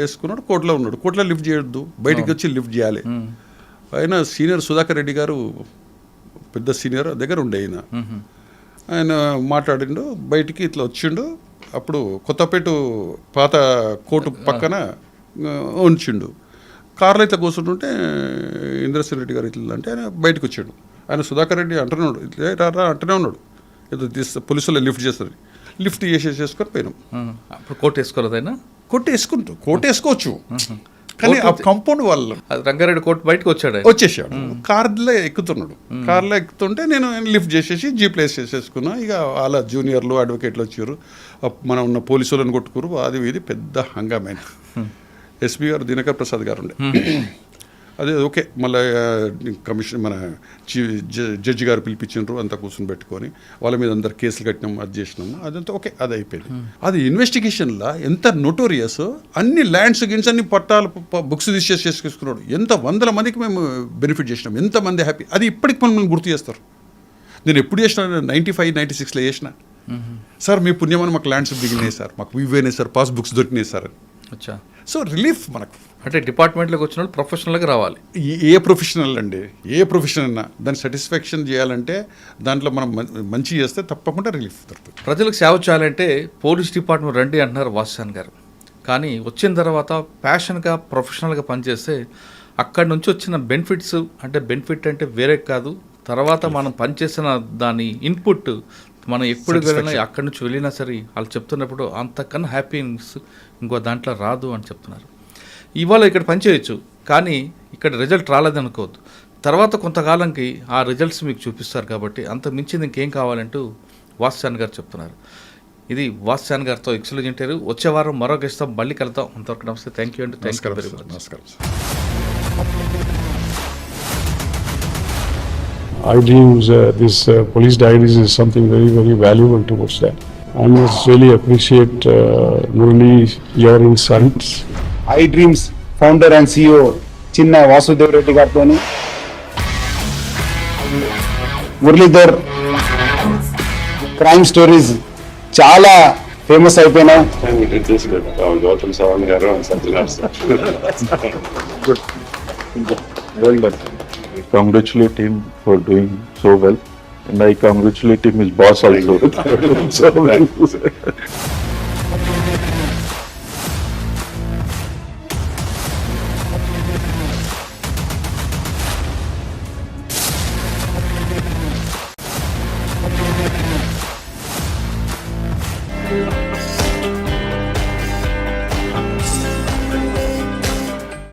వేసుకున్నాడు, కోర్టులో ఉన్నాడు. కోర్టులో లిఫ్ట్ చేయొద్దు, బయటికి వచ్చి లిఫ్ట్ చేయాలి. ఆయన సీనియర్ సుధాకర్ రెడ్డి గారు పెద్ద సీనియర్ దగ్గర ఉండే ఆయన మాట్లాడిండు, బయటికి ఇట్లా వచ్చిండు. అప్పుడు కొత్తపేట పాత కోర్టు పక్కన ఉంచిండు. కార్లో ఇట్లా కూర్చుంటుంటే ఇంద్రసేన్ రెడ్డి గారు ఇట్లా అంటే ఆయన బయటకు వచ్చాడు. ఆయన సుధాకర్ రెడ్డి అంటున్నాడు, ఇట్లా రా అంటూనే ఉన్నాడు. ఏదో పోలీసులు లిఫ్ట్ చేస్తారు, లిఫ్ట్ చేసేసుకొని పోయినాం. అప్పుడు కోర్టు వేసుకోలేదు ఆయన, కోర్టు వేసుకోవచ్చు కానీ ఆ కాంపౌండ్ వాళ్ళు రంగారెడ్డి కోర్టు బయటకు వచ్చేసాడు. కార్లో ఎక్కుతున్నాడు. కార్లో ఎక్కుతుంటే నేను లిఫ్ట్ చేసేసి జీప్లేస్ చేసేసుకున్నా. ఇక వాళ్ళ జూనియర్లు అడ్వకేట్లు వచ్చారు, మనం ఉన్న పోలీసులను కొట్టుకురు. అది ఇది పెద్ద హంగామైన. ఎస్పీ గారు దినకర్ ప్రసాద్ గారు ఉండే. అదే ఓకే మళ్ళీ కమిషన్ మన జడ్జి గారు పిలిపించారు, అంతా కూర్చొని పెట్టుకొని వాళ్ళ మీద అందరు కేసులు కట్టినాము, అది చేసినాము, అదంతా ఓకే అది అయిపోయింది. అది ఇన్వెస్టిగేషన్లో ఎంత నోటోరియస్, అన్ని ల్యాండ్స్ గిన్స్ అన్ని పట్టాలు బుక్స్ తీసుకున్నాడు. ఎంత 100 మందికి మేము బెనిఫిట్ చేసినాం, ఎంతమంది హ్యాపీ. అది ఇప్పటికి మనం గుర్తు చేస్తారు. నేను ఎప్పుడు చేసిన 95-96లో చేసిన సార్, మీ పుణ్యమని మాకు ల్యాండ్స్ దిగినాయి సార్, మాకు ఇవేనాయి సార్, పాస్ బుక్స్ దొరికినాయి సార్ అని. అచ్చా, సో రిలీఫ్ మనకు. అంటే డిపార్ట్మెంట్లోకి వచ్చిన వాళ్ళు ప్రొఫెషనల్గా రావాలి. ఏ ప్రొఫెషనల్ అండి, ఏ ప్రొఫెషన్ అన్నా దాన్ని సాటిస్ఫాక్షన్ చేయాలంటే దాంట్లో మనం మంచి చేస్తే తప్పకుండా రిలీఫ్ దొరుకుతుంది. ప్రజలకు సేవ చేయాలంటే పోలీస్ డిపార్ట్మెంట్ రండి అంటున్నారు వాసుచాన్ గారు. కానీ వచ్చిన తర్వాత ప్యాషన్గా ప్రొఫెషనల్గా పనిచేస్తే అక్కడి నుంచి వచ్చిన బెనిఫిట్స్, అంటే బెనిఫిట్ అంటే వేరే కాదు, తర్వాత మనం పనిచేసిన దాని ఇన్పుట్ మనం ఎప్పుడు వెళ్ళినా అక్కడి నుంచి వెళ్ళినా సరే వాళ్ళు చెప్తున్నప్పుడు అంతకన్నా హ్యాపీనెస్ ఇంకో దాంట్లో రాదు అని చెప్తున్నారు. ఇవాళ ఇక్కడ పనిచేయచ్చు, కానీ ఇక్కడ రిజల్ట్ రాలేదనుకోవద్దు. తర్వాత కొంతకాలంకి ఆ రిజల్ట్స్ మీకు చూపిస్తారు. కాబట్టి అంత మించింది ఇంకేం కావాలంటూ వాసుచాన్ గారు చెప్తున్నారు. ఇది వాసుచాన్ గారితో ఎక్స్క్లూజివ్ ఇంటర్వ్యూ. వచ్చే వారం మరో గెస్ట్తో మళ్ళీ కలుద్దాం. అంతవరకు నమస్తే, థ్యాంక్ యూ అండి. Thank you very much. నమస్కారం. iDreams, this police diaries is something very, very valuable towards that. I must really appreciate Murali, your insights. iDreams founder and CEO చిన్న వాసుదేవ్ రెడ్డి గారితో మురళీధర్ క్రైమ్ స్టోరీస్ చాలా ఫేమస్ అయిపోయినాయి. Gautam Savan garu and Sajjan sir. Well done. I congratulate him for doing so well, and I congratulate him his boss also. So well.